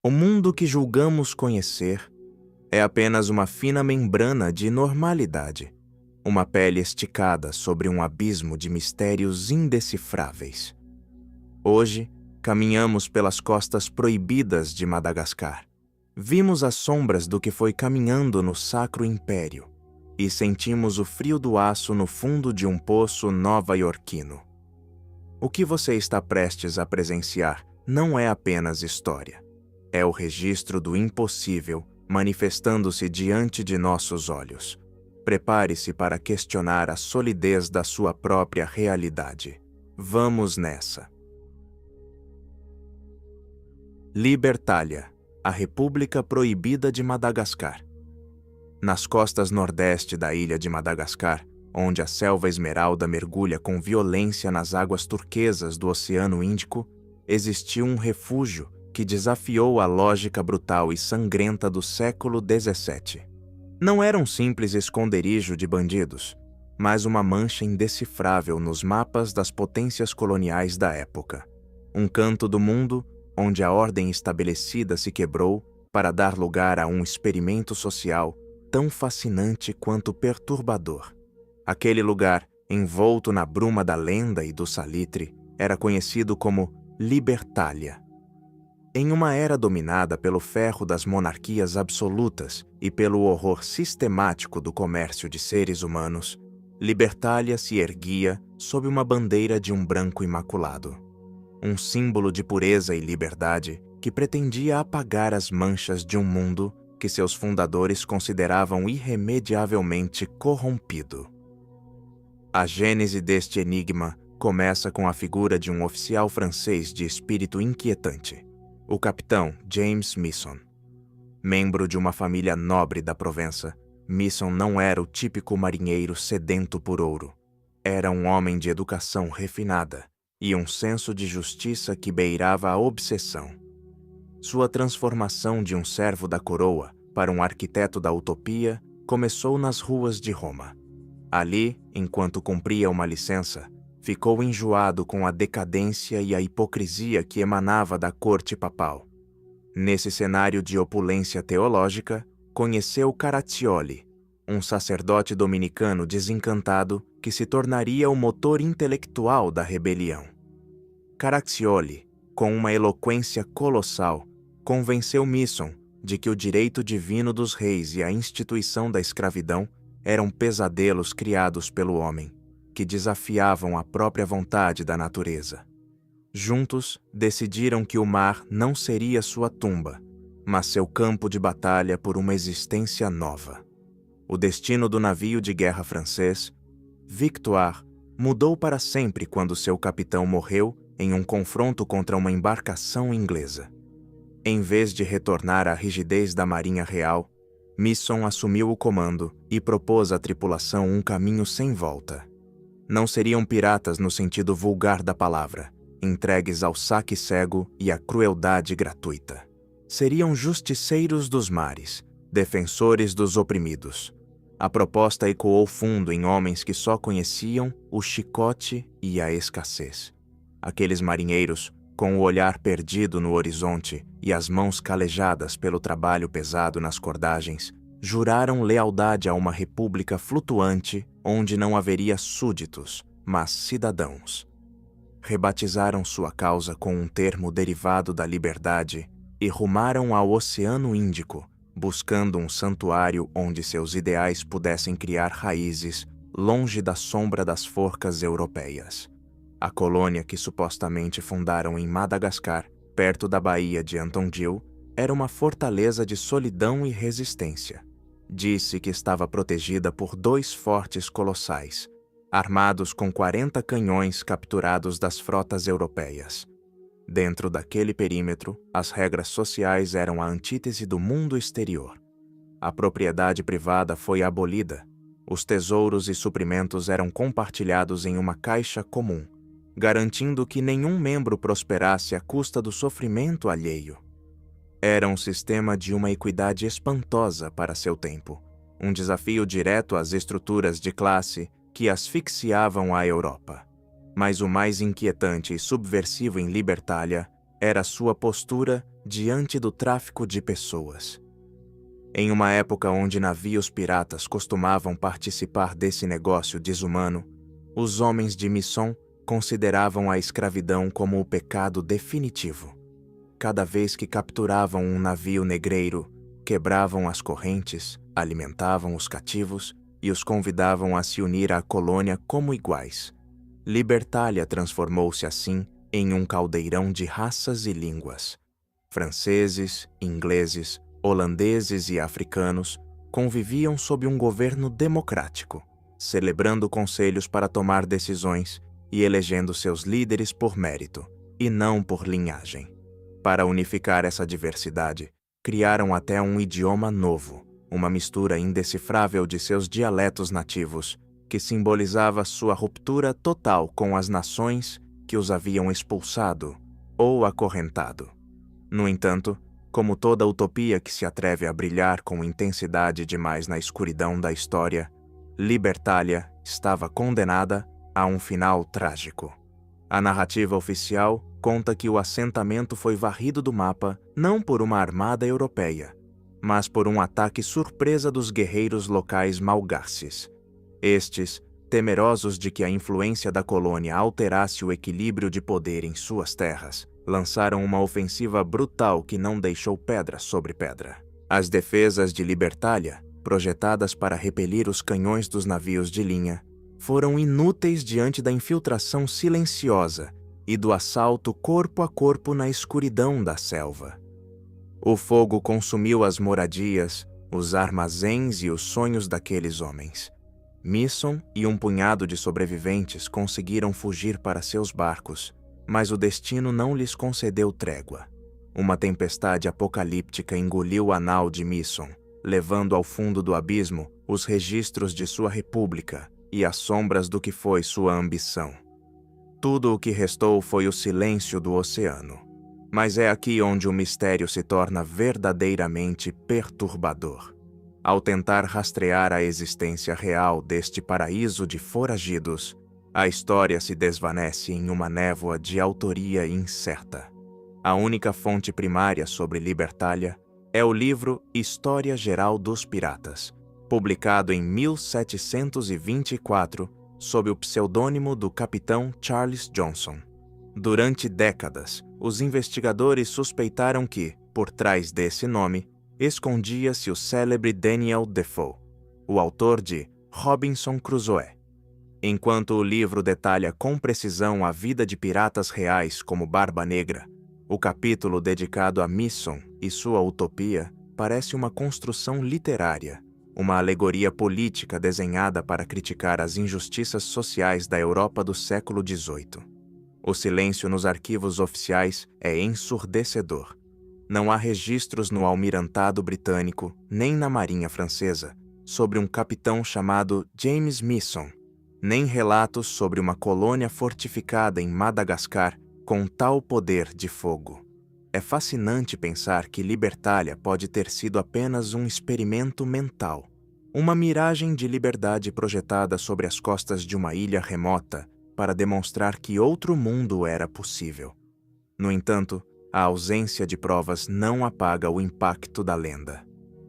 O mundo que julgamos conhecer é apenas uma fina membrana de normalidade, uma pele esticada sobre um abismo de mistérios indecifráveis. Hoje, caminhamos pelas costas proibidas de Madagascar. Vimos as sombras do que foi caminhando no Sacro Império e sentimos o frio do aço no fundo de um poço nova-iorquino. O que você está prestes a presenciar não é apenas história. É o registro do impossível manifestando-se diante de nossos olhos. Prepare-se para questionar a solidez da sua própria realidade. Vamos nessa. Libertália, a República Proibida de Madagascar. Nas costas nordeste da ilha de Madagascar, onde a selva esmeralda mergulha com violência nas águas turquesas do Oceano Índico, existiu um refúgio que desafiou a lógica brutal e sangrenta do século XVII. Não era um simples esconderijo de bandidos, mas uma mancha indecifrável nos mapas das potências coloniais da época. Um canto do mundo onde a ordem estabelecida se quebrou para dar lugar a um experimento social tão fascinante quanto perturbador. Aquele lugar, envolto na bruma da lenda e do salitre, era conhecido como Libertália. Em uma era dominada pelo ferro das monarquias absolutas e pelo horror sistemático do comércio de seres humanos, Libertália se erguia sob uma bandeira de um branco imaculado. Um símbolo de pureza e liberdade que pretendia apagar as manchas de um mundo que seus fundadores consideravam irremediavelmente corrompido. A gênese deste enigma começa com a figura de um oficial francês de espírito inquietante, o capitão James Misson. Membro de uma família nobre da Provença, Misson não era o típico marinheiro sedento por ouro. Era um homem de educação refinada e um senso de justiça que beirava a obsessão. Sua transformação de um servo da coroa para um arquiteto da utopia começou nas ruas de Roma. Ali, enquanto cumpria uma licença, ficou enjoado com a decadência e a hipocrisia que emanava da corte papal. Nesse cenário de opulência teológica, conheceu Caraccioli, um sacerdote dominicano desencantado que se tornaria o motor intelectual da rebelião. Caraccioli, com uma eloquência colossal, convenceu Misson de que o direito divino dos reis e a instituição da escravidão eram pesadelos criados pelo homem, que desafiavam a própria vontade da natureza. Juntos, decidiram que o mar não seria sua tumba, mas seu campo de batalha por uma existência nova. O destino do navio de guerra francês, Victoire, mudou para sempre quando seu capitão morreu em um confronto contra uma embarcação inglesa. Em vez de retornar à rigidez da Marinha Real, Misson assumiu o comando e propôs à tripulação um caminho sem volta. Não seriam piratas no sentido vulgar da palavra, entregues ao saque cego e à crueldade gratuita. Seriam justiceiros dos mares, defensores dos oprimidos. A proposta ecoou fundo em homens que só conheciam o chicote e a escassez. Aqueles marinheiros, com o olhar perdido no horizonte e as mãos calejadas pelo trabalho pesado nas cordagens, juraram lealdade a uma república flutuante onde não haveria súditos, mas cidadãos. Rebatizaram sua causa com um termo derivado da liberdade e rumaram ao Oceano Índico, buscando um santuário onde seus ideais pudessem criar raízes longe da sombra das forcas europeias. A colônia que supostamente fundaram em Madagascar, perto da baía de Antongil, era uma fortaleza de solidão e resistência. Disse que estava protegida por 2 fortes colossais, armados com 40 canhões capturados das frotas europeias. Dentro daquele perímetro, as regras sociais eram a antítese do mundo exterior. A propriedade privada foi abolida. Os tesouros e suprimentos eram compartilhados em uma caixa comum, garantindo que nenhum membro prosperasse à custa do sofrimento alheio. Era um sistema de uma equidade espantosa para seu tempo, um desafio direto às estruturas de classe que asfixiavam a Europa. Mas o mais inquietante e subversivo em Libertália era sua postura diante do tráfico de pessoas. Em uma época onde navios piratas costumavam participar desse negócio desumano, os homens de Misson consideravam a escravidão como o pecado definitivo. Cada vez que capturavam um navio negreiro, quebravam as correntes, alimentavam os cativos e os convidavam a se unir à colônia como iguais. Libertália transformou-se assim em um caldeirão de raças e línguas. Franceses, ingleses, holandeses e africanos conviviam sob um governo democrático, celebrando conselhos para tomar decisões e elegendo seus líderes por mérito, e não por linhagem. Para unificar essa diversidade, criaram até um idioma novo, uma mistura indecifrável de seus dialetos nativos, que simbolizava sua ruptura total com as nações que os haviam expulsado ou acorrentado. No entanto, como toda utopia que se atreve a brilhar com intensidade demais na escuridão da história, Libertália estava condenada a um final trágico. A narrativa oficial conta que o assentamento foi varrido do mapa não por uma armada europeia, mas por um ataque surpresa dos guerreiros locais malgaches. Estes, temerosos de que a influência da colônia alterasse o equilíbrio de poder em suas terras, lançaram uma ofensiva brutal que não deixou pedra sobre pedra. As defesas de Libertália, projetadas para repelir os canhões dos navios de linha, foram inúteis diante da infiltração silenciosa e do assalto corpo a corpo na escuridão da selva. O fogo consumiu as moradias, os armazéns e os sonhos daqueles homens. Misson e um punhado de sobreviventes conseguiram fugir para seus barcos, mas o destino não lhes concedeu trégua. Uma tempestade apocalíptica engoliu a nau de Misson, levando ao fundo do abismo os registros de sua república e as sombras do que foi sua ambição. Tudo o que restou foi o silêncio do oceano. Mas é aqui onde o mistério se torna verdadeiramente perturbador. Ao tentar rastrear a existência real deste paraíso de foragidos, a história se desvanece em uma névoa de autoria incerta. A única fonte primária sobre Libertália é o livro História Geral dos Piratas, publicado em 1724 sob o pseudônimo do capitão Charles Johnson. Durante décadas, os investigadores suspeitaram que, por trás desse nome, escondia-se o célebre Daniel Defoe, o autor de Robinson Crusoe. Enquanto o livro detalha com precisão a vida de piratas reais como Barba Negra, o capítulo dedicado a Misson e sua utopia parece uma construção literária, uma alegoria política desenhada para criticar as injustiças sociais da Europa do século XVIII. O silêncio nos arquivos oficiais é ensurdecedor. Não há registros no almirantado britânico, nem na marinha francesa, sobre um capitão chamado James Misson, nem relatos sobre uma colônia fortificada em Madagascar com tal poder de fogo. É fascinante pensar que Libertália pode ter sido apenas um experimento mental, uma miragem de liberdade projetada sobre as costas de uma ilha remota para demonstrar que outro mundo era possível. No entanto, a ausência de provas não apaga o impacto da lenda.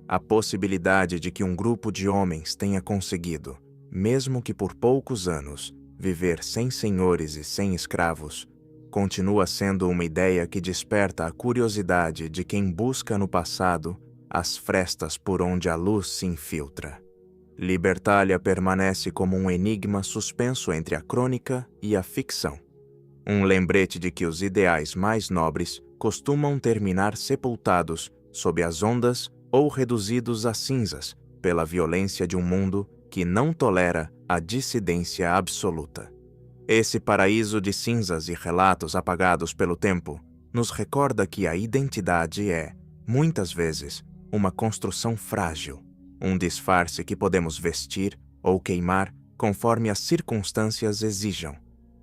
A possibilidade de que um grupo de homens tenha conseguido, mesmo que por poucos anos, viver sem senhores e sem escravos, continua sendo uma ideia que desperta a curiosidade de quem busca no passado as frestas por onde a luz se infiltra. Libertália permanece como um enigma suspenso entre a crônica e a ficção. Um lembrete de que os ideais mais nobres costumam terminar sepultados sob as ondas ou reduzidos a cinzas pela violência de um mundo que não tolera a dissidência absoluta. Esse paraíso de cinzas e relatos apagados pelo tempo nos recorda que a identidade é, muitas vezes, uma construção frágil, um disfarce que podemos vestir ou queimar conforme as circunstâncias exijam,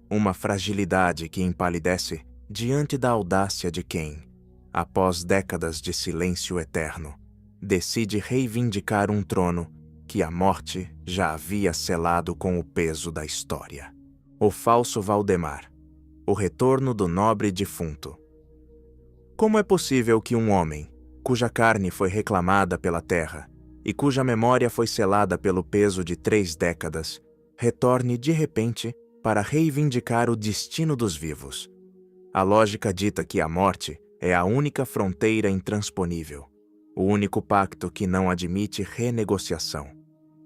uma fragilidade que empalidece diante da audácia de quem, após décadas de silêncio eterno, decide reivindicar um trono que a morte já havia selado com o peso da história. O falso Valdemar, o retorno do nobre defunto. Como é possível que um homem, cuja carne foi reclamada pela terra e cuja memória foi selada pelo peso de 3 décadas, retorne de repente para reivindicar o destino dos vivos? A lógica dita que a morte é a única fronteira intransponível, o único pacto que não admite renegociação.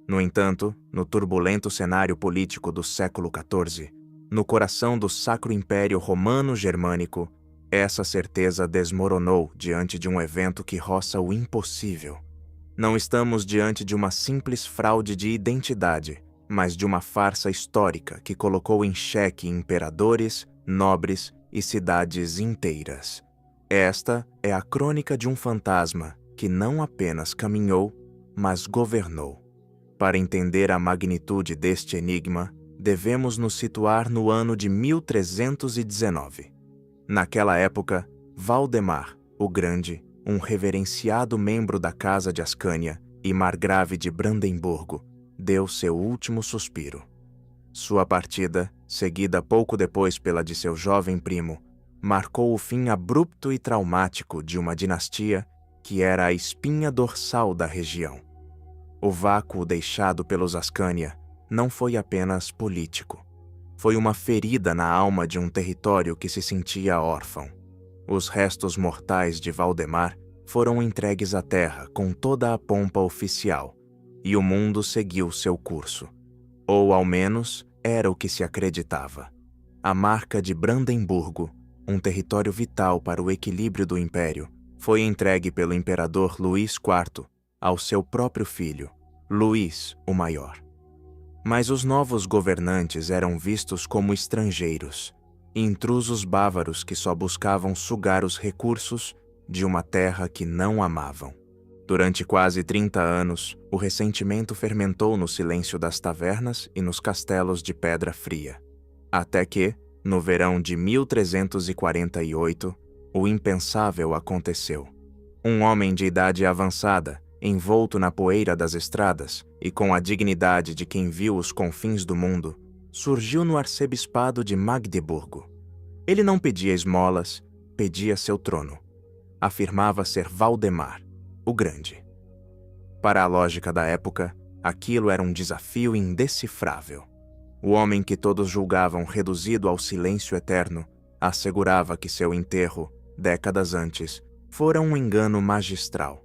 No entanto, no turbulento cenário político do século XIV, no coração do Sacro Império Romano-Germânico, essa certeza desmoronou diante de um evento que roça o impossível. Não estamos diante de uma simples fraude de identidade, mas de uma farsa histórica que colocou em xeque imperadores, nobres e cidades inteiras. Esta é a crônica de um fantasma que não apenas caminhou, mas governou. Para entender a magnitude deste enigma, devemos nos situar no ano de 1319. Naquela época, Valdemar, o Grande, um reverenciado membro da Casa de Ascânia e margrave de Brandemburgo, deu seu último suspiro. Sua partida, seguida pouco depois pela de seu jovem primo, marcou o fim abrupto e traumático de uma dinastia que era a espinha dorsal da região. O vácuo deixado pelos Ascânia não foi apenas político. Foi uma ferida na alma de um território que se sentia órfão. Os restos mortais de Valdemar foram entregues à terra com toda a pompa oficial, e o mundo seguiu seu curso. Ou, ao menos, era o que se acreditava. A marca de Brandemburgo, um território vital para o equilíbrio do império, foi entregue pelo imperador Luís IV ao seu próprio filho, Luís o Maior. Mas os novos governantes eram vistos como estrangeiros, intrusos bávaros que só buscavam sugar os recursos de uma terra que não amavam. Durante quase 30 anos, o ressentimento fermentou no silêncio das tavernas e nos castelos de pedra fria. Até que, no verão de 1348, o impensável aconteceu. Um homem de idade avançada, envolto na poeira das estradas e com a dignidade de quem viu os confins do mundo, surgiu no arcebispado de Magdeburgo. Ele não pedia esmolas, pedia seu trono. Afirmava ser Valdemar, o Grande. Para a lógica da época, aquilo era um desafio indecifrável. O homem que todos julgavam reduzido ao silêncio eterno assegurava que seu enterro, décadas antes, fora um engano magistral.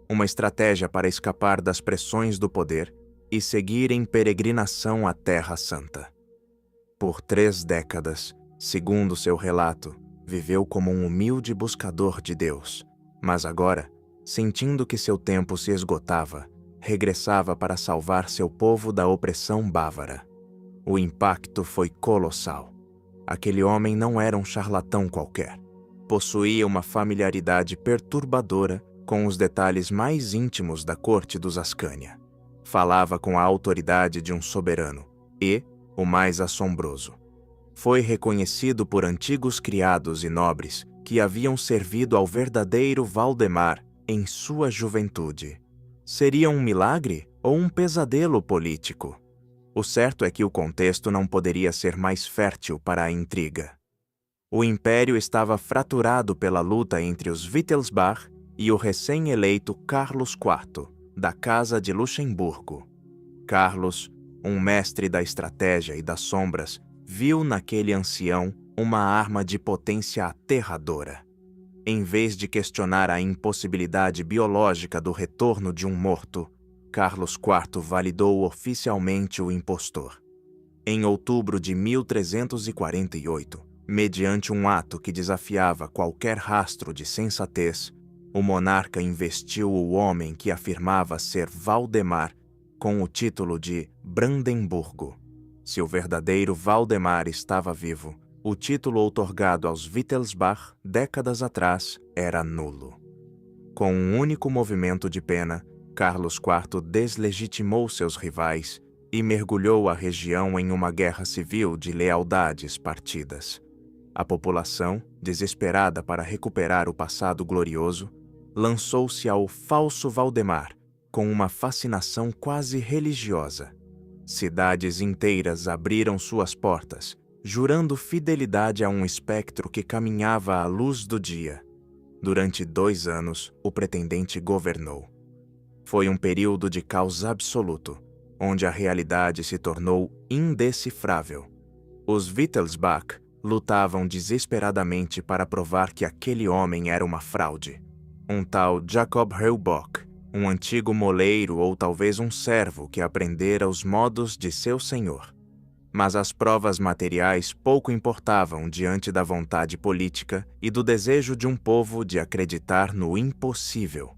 Uma estratégia para escapar das pressões do poder e seguir em peregrinação à Terra Santa. Por 3 décadas, segundo seu relato, viveu como um humilde buscador de Deus, mas agora, sentindo que seu tempo se esgotava, regressava para salvar seu povo da opressão bávara. O impacto foi colossal. Aquele homem não era um charlatão qualquer. Possuía uma familiaridade perturbadora com os detalhes mais íntimos da corte dos Ascânia. Falava com a autoridade de um soberano e, o mais assombroso, foi reconhecido por antigos criados e nobres que haviam servido ao verdadeiro Valdemar em sua juventude. Seria um milagre ou um pesadelo político? O certo é que o contexto não poderia ser mais fértil para a intriga. O império estava fraturado pela luta entre os Wittelsbach e o recém-eleito Carlos IV, da Casa de Luxemburgo. Carlos, um mestre da estratégia e das sombras, viu naquele ancião uma arma de potência aterradora. Em vez de questionar a impossibilidade biológica do retorno de um morto, Carlos IV validou oficialmente o impostor. Em outubro de 1348, mediante um ato que desafiava qualquer rastro de sensatez, o monarca investiu o homem que afirmava ser Valdemar com o título de Brandemburgo. Se o verdadeiro Valdemar estava vivo, o título outorgado aos Wittelsbach décadas atrás era nulo. Com um único movimento de pena, Carlos IV deslegitimou seus rivais e mergulhou a região em uma guerra civil de lealdades partidas. A população, desesperada para recuperar o passado glorioso, lançou-se ao falso Valdemar com uma fascinação quase religiosa. Cidades inteiras abriram suas portas, jurando fidelidade a um espectro que caminhava à luz do dia. Durante 2 anos, o pretendente governou. Foi um período de caos absoluto, onde a realidade se tornou indecifrável. Os Wittelsbach lutavam desesperadamente para provar que aquele homem era uma fraude. Um tal Jacob Heubock, um antigo moleiro ou talvez um servo que aprendera os modos de seu senhor. Mas as provas materiais pouco importavam diante da vontade política e do desejo de um povo de acreditar no impossível.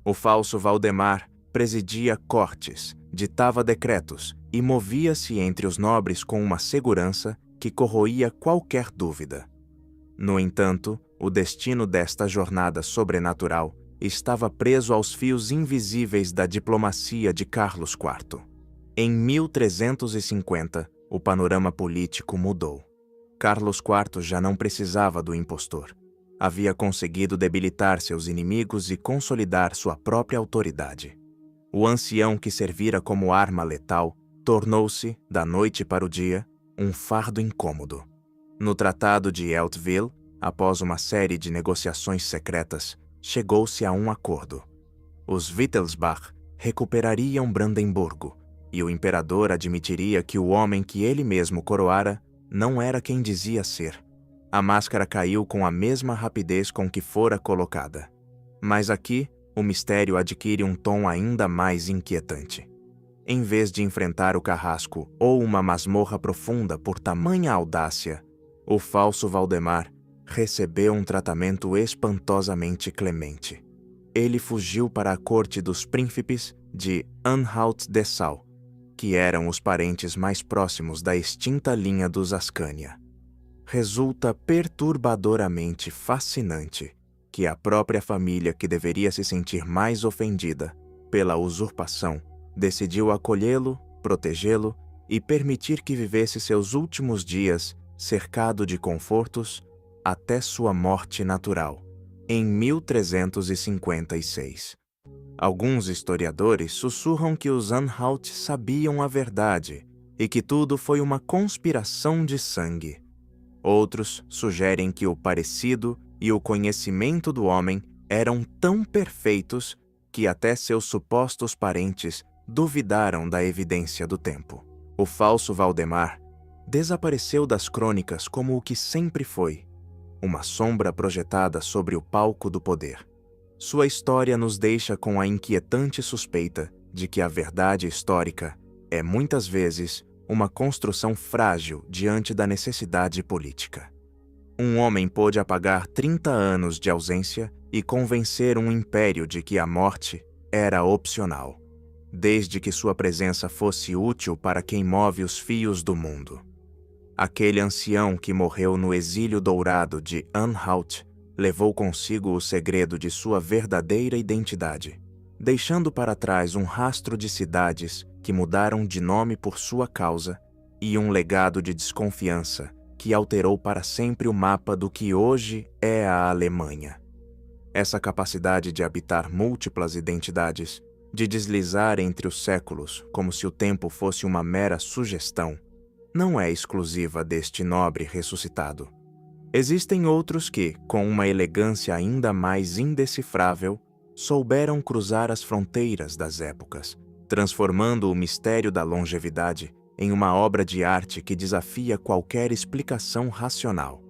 O falso Valdemar presidia cortes, ditava decretos e movia-se entre os nobres com uma segurança que corroía qualquer dúvida. No entanto, o destino desta jornada sobrenatural estava preso aos fios invisíveis da diplomacia de Carlos IV. Em 1350, o panorama político mudou. Carlos IV já não precisava do impostor. Havia conseguido debilitar seus inimigos e consolidar sua própria autoridade. O ancião que servira como arma letal tornou-se, da noite para o dia, um fardo incômodo. No Tratado de Eltville, após uma série de negociações secretas, chegou-se a um acordo. Os Wittelsbach recuperariam Brandemburgo, e o imperador admitiria que o homem que ele mesmo coroara não era quem dizia ser. A máscara caiu com a mesma rapidez com que fora colocada. Mas aqui, o mistério adquire um tom ainda mais inquietante. Em vez de enfrentar o carrasco ou uma masmorra profunda por tamanha audácia, o falso Valdemar recebeu um tratamento espantosamente clemente. Ele fugiu para a corte dos príncipes de Anhalt-Dessau, que eram os parentes mais próximos da extinta linha dos Ascânia. Resulta perturbadoramente fascinante que a própria família que deveria se sentir mais ofendida pela usurpação decidiu acolhê-lo, protegê-lo e permitir que vivesse seus últimos dias cercado de confortos até sua morte natural, em 1356. Alguns historiadores sussurram que os Anhalt sabiam a verdade e que tudo foi uma conspiração de sangue. Outros sugerem que o parecido e o conhecimento do homem eram tão perfeitos que até seus supostos parentes duvidaram da evidência do tempo. O falso Valdemar desapareceu das crônicas como o que sempre foi, uma sombra projetada sobre o palco do poder. Sua história nos deixa com a inquietante suspeita de que a verdade histórica é muitas vezes uma construção frágil diante da necessidade política. Um homem pôde apagar 30 anos de ausência e convencer um império de que a morte era opcional, desde que sua presença fosse útil para quem move os fios do mundo. Aquele ancião que morreu no exílio dourado de Anhalt levou consigo o segredo de sua verdadeira identidade, deixando para trás um rastro de cidades que mudaram de nome por sua causa e um legado de desconfiança que alterou para sempre o mapa do que hoje é a Alemanha. Essa capacidade de habitar múltiplas identidades, de deslizar entre os séculos como se o tempo fosse uma mera sugestão, não é exclusiva deste nobre ressuscitado. Existem outros que, com uma elegância ainda mais indecifrável, souberam cruzar as fronteiras das épocas, transformando o mistério da longevidade em uma obra de arte que desafia qualquer explicação racional.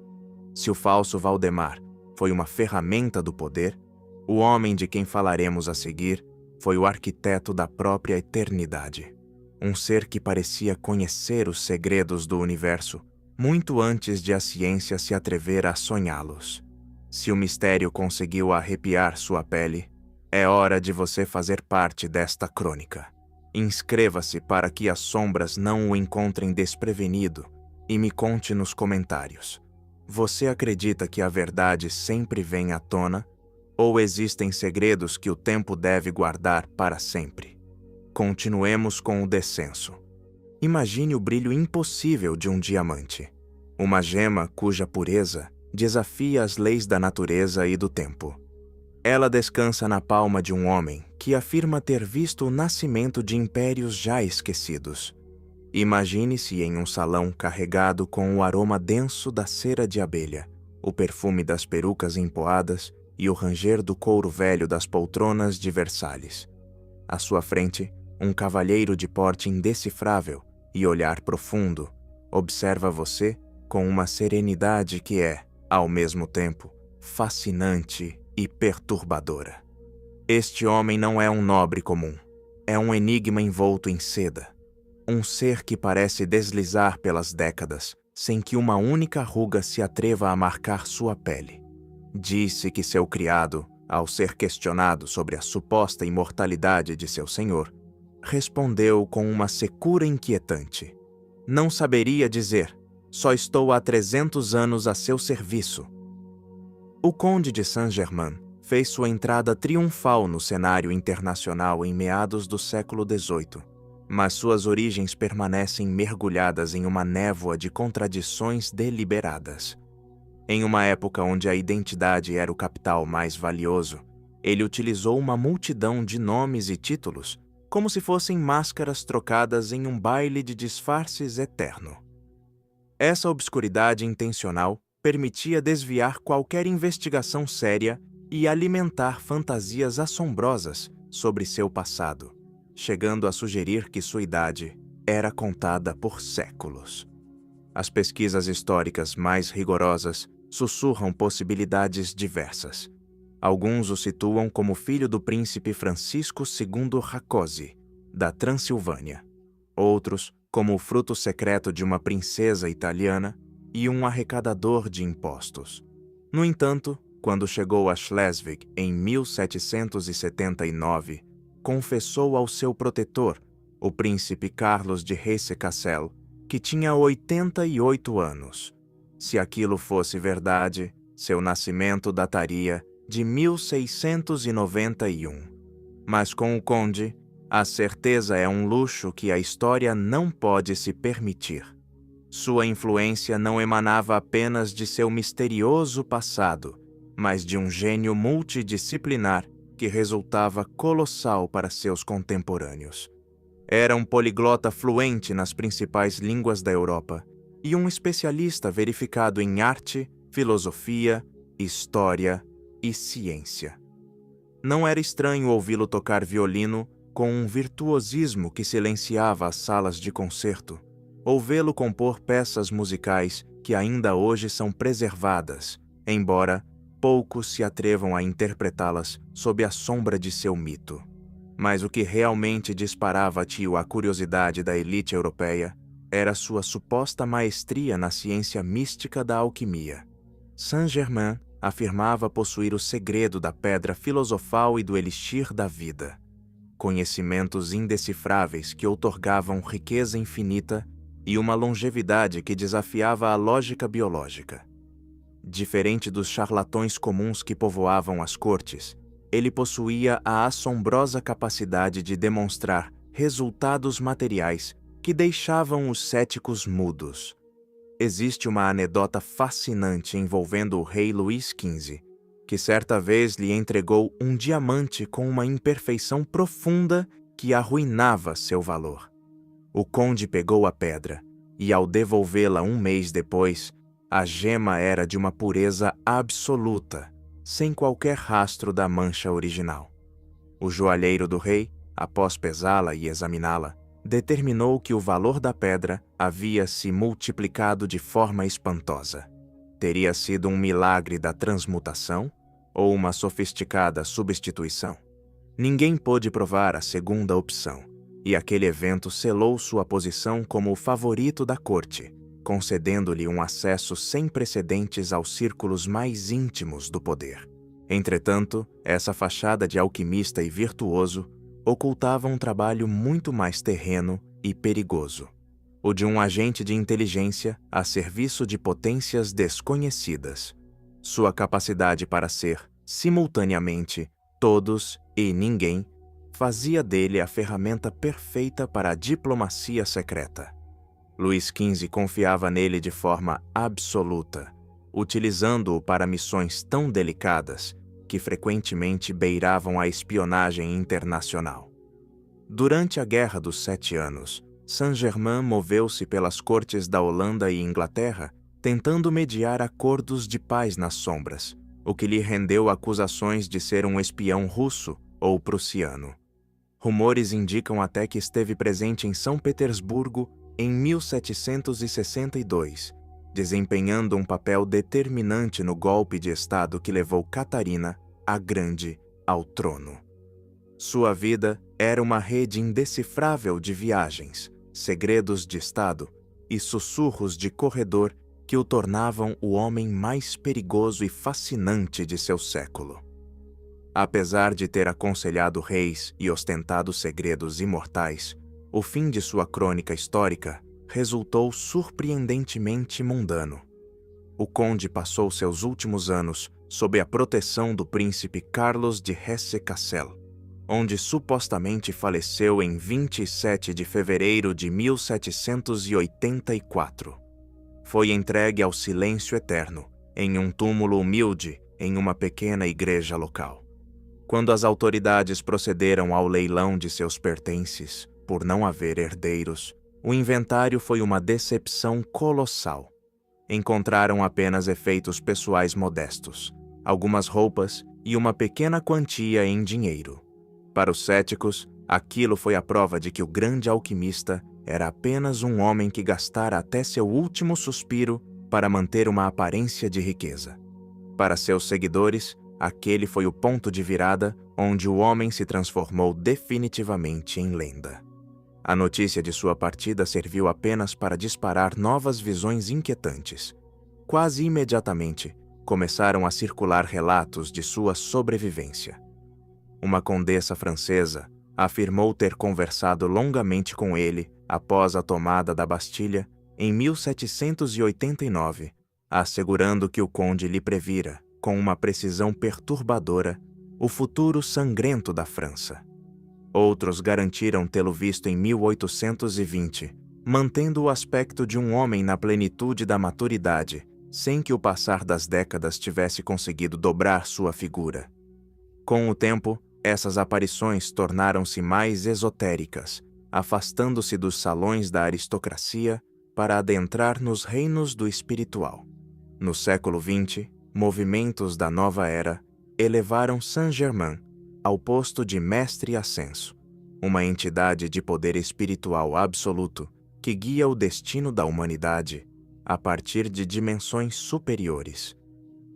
Se o falso Valdemar foi uma ferramenta do poder, o homem de quem falaremos a seguir foi o arquiteto da própria eternidade. Um ser que parecia conhecer os segredos do universo muito antes de a ciência se atrever a sonhá-los. Se o mistério conseguiu arrepiar sua pele, é hora de você fazer parte desta crônica. Inscreva-se para que as sombras não o encontrem desprevenido e me conte nos comentários. Você acredita que a verdade sempre vem à tona? Ou existem segredos que o tempo deve guardar para sempre? Continuemos com o descenso. Imagine o brilho impossível de um diamante, uma gema cuja pureza desafia as leis da natureza e do tempo. Ela descansa na palma de um homem que afirma ter visto o nascimento de impérios já esquecidos. Imagine-se em um salão carregado com o aroma denso da cera de abelha, o perfume das perucas empoadas e o ranger do couro velho das poltronas de Versalhes. À sua frente, um cavalheiro de porte indecifrável e olhar profundo observa você com uma serenidade que é, ao mesmo tempo, fascinante e perturbadora. Este homem não é um nobre comum. É um enigma envolto em seda. Um ser que parece deslizar pelas décadas, sem que uma única ruga se atreva a marcar sua pele. Disse que seu criado, ao ser questionado sobre a suposta imortalidade de seu senhor, respondeu com uma secura inquietante. Não saberia dizer, só estou há 300 anos a seu serviço. O conde de Saint-Germain fez sua entrada triunfal no cenário internacional em meados do século XVIII, mas suas origens permanecem mergulhadas em uma névoa de contradições deliberadas. Em uma época onde a identidade era o capital mais valioso, ele utilizou uma multidão de nomes e títulos, como se fossem máscaras trocadas em um baile de disfarces eterno. Essa obscuridade intencional permitia desviar qualquer investigação séria e alimentar fantasias assombrosas sobre seu passado, chegando a sugerir que sua idade era contada por séculos. As pesquisas históricas mais rigorosas sussurram possibilidades diversas. Alguns o situam como filho do príncipe Francisco II Rákóczi, da Transilvânia. Outros, como o fruto secreto de uma princesa italiana e um arrecadador de impostos. No entanto, quando chegou a Schleswig em 1779, confessou ao seu protetor, o príncipe Carlos de Hesse-Kassel, que tinha 88 anos. Se aquilo fosse verdade, seu nascimento dataria de 1691. Mas com o conde, a certeza é um luxo que a história não pode se permitir. Sua influência não emanava apenas de seu misterioso passado, mas de um gênio multidisciplinar que resultava colossal para seus contemporâneos. Era um poliglota fluente nas principais línguas da Europa e um especialista verificado em arte, filosofia, história e ciência. Não era estranho ouvi-lo tocar violino com um virtuosismo que silenciava as salas de concerto, ou vê-lo compor peças musicais que ainda hoje são preservadas, embora poucos se atrevam a interpretá-las sob a sombra de seu mito. Mas o que realmente disparava a curiosidade da elite europeia era sua suposta maestria na ciência mística da alquimia. Saint-Germain afirmava possuir o segredo da pedra filosofal e do elixir da vida, conhecimentos indecifráveis que outorgavam riqueza infinita e uma longevidade que desafiava a lógica biológica. Diferente dos charlatões comuns que povoavam as cortes, ele possuía a assombrosa capacidade de demonstrar resultados materiais que deixavam os céticos mudos. Existe uma anedota fascinante envolvendo o rei Luís XV, que certa vez lhe entregou um diamante com uma imperfeição profunda que arruinava seu valor. O conde pegou a pedra e, ao devolvê-la um mês depois, a gema era de uma pureza absoluta, sem qualquer rastro da mancha original. O joalheiro do rei, após pesá-la e examiná-la, determinou que o valor da pedra havia se multiplicado de forma espantosa. Teria sido um milagre da transmutação ou uma sofisticada substituição? Ninguém pôde provar a segunda opção, e aquele evento selou sua posição como o favorito da corte, concedendo-lhe um acesso sem precedentes aos círculos mais íntimos do poder. Entretanto, essa fachada de alquimista e virtuoso ocultava um trabalho muito mais terreno e perigoso, o de um agente de inteligência a serviço de potências desconhecidas. Sua capacidade para ser, simultaneamente, todos e ninguém, fazia dele a ferramenta perfeita para a diplomacia secreta. Luís XV confiava nele de forma absoluta, utilizando-o para missões tão delicadas que frequentemente beiravam a espionagem internacional. Durante a Guerra dos 7 Anos, Saint-Germain moveu-se pelas cortes da Holanda e Inglaterra, tentando mediar acordos de paz nas sombras, o que lhe rendeu acusações de ser um espião russo ou prussiano. Rumores indicam até que esteve presente em São Petersburgo em 1762, desempenhando um papel determinante no golpe de Estado que levou Catarina, a Grande, ao trono. Sua vida era uma rede indecifrável de viagens, segredos de Estado e sussurros de corredor que o tornavam o homem mais perigoso e fascinante de seu século. Apesar de ter aconselhado reis e ostentado segredos imortais, o fim de sua crônica histórica resultou surpreendentemente mundano. O conde passou seus últimos anos sob a proteção do príncipe Carlos de Hesse-Kassel, onde supostamente faleceu em 27 de fevereiro de 1784. Foi entregue ao silêncio eterno, em um túmulo humilde em uma pequena igreja local. Quando as autoridades procederam ao leilão de seus pertences, por não haver herdeiros, o inventário foi uma decepção colossal. Encontraram apenas efeitos pessoais modestos, algumas roupas e uma pequena quantia em dinheiro. Para os céticos, aquilo foi a prova de que o grande alquimista era apenas um homem que gastara até seu último suspiro para manter uma aparência de riqueza. Para seus seguidores, aquele foi o ponto de virada onde o homem se transformou definitivamente em lenda. A notícia de sua partida serviu apenas para disparar novas visões inquietantes. Quase imediatamente, começaram a circular relatos de sua sobrevivência. Uma condessa francesa afirmou ter conversado longamente com ele após a tomada da Bastilha em 1789, assegurando que o conde lhe previra, com uma precisão perturbadora, o futuro sangrento da França. Outros garantiram tê-lo visto em 1820, mantendo o aspecto de um homem na plenitude da maturidade, sem que o passar das décadas tivesse conseguido dobrar sua figura. Com o tempo, essas aparições tornaram-se mais esotéricas, afastando-se dos salões da aristocracia para adentrar nos reinos do espiritual. No século XX, movimentos da nova era elevaram Saint-Germain ao posto de mestre ascenso, uma entidade de poder espiritual absoluto que guia o destino da humanidade a partir de dimensões superiores.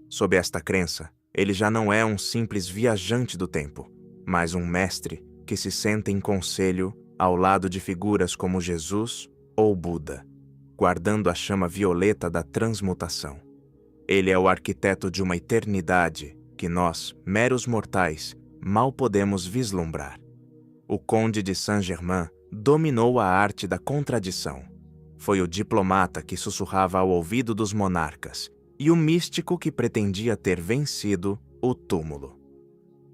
Sob esta crença, ele já não é um simples viajante do tempo, mas um mestre que se senta em conselho ao lado de figuras como Jesus ou Buda, guardando a chama violeta da transmutação. Ele é o arquiteto de uma eternidade que nós, meros mortais, mal podemos vislumbrar. O Conde de Saint-Germain dominou a arte da contradição. Foi o diplomata que sussurrava ao ouvido dos monarcas e o místico que pretendia ter vencido o túmulo.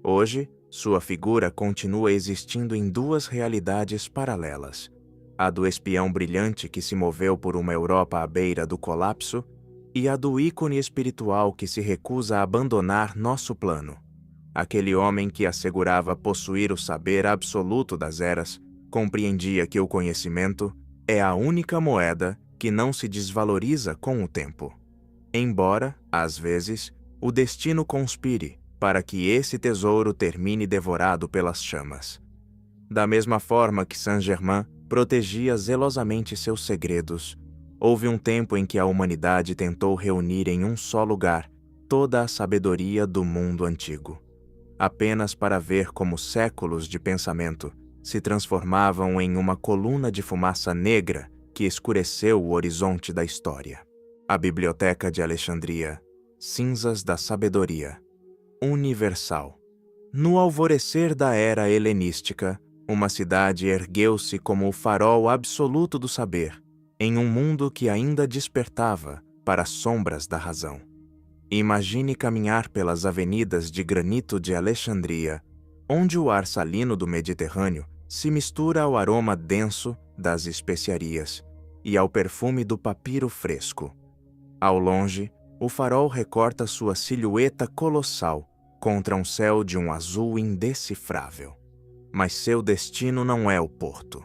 Hoje, sua figura continua existindo em duas realidades paralelas: a do espião brilhante que se moveu por uma Europa à beira do colapso e a do ícone espiritual que se recusa a abandonar nosso plano. Aquele homem que assegurava possuir o saber absoluto das eras compreendia que o conhecimento é a única moeda que não se desvaloriza com o tempo. Embora, às vezes, o destino conspire para que esse tesouro termine devorado pelas chamas. Da mesma forma que Saint-Germain protegia zelosamente seus segredos, houve um tempo em que a humanidade tentou reunir em um só lugar toda a sabedoria do mundo antigo, apenas para ver como séculos de pensamento se transformavam em uma coluna de fumaça negra que escureceu o horizonte da história. A Biblioteca de Alexandria, cinzas da sabedoria, universal. No alvorecer da era helenística, uma cidade ergueu-se como o farol absoluto do saber, em um mundo que ainda despertava para as sombras da razão. Imagine caminhar pelas avenidas de granito de Alexandria, onde o ar salino do Mediterrâneo se mistura ao aroma denso das especiarias e ao perfume do papiro fresco. Ao longe, o farol recorta sua silhueta colossal contra um céu de um azul indecifrável. Mas seu destino não é o porto.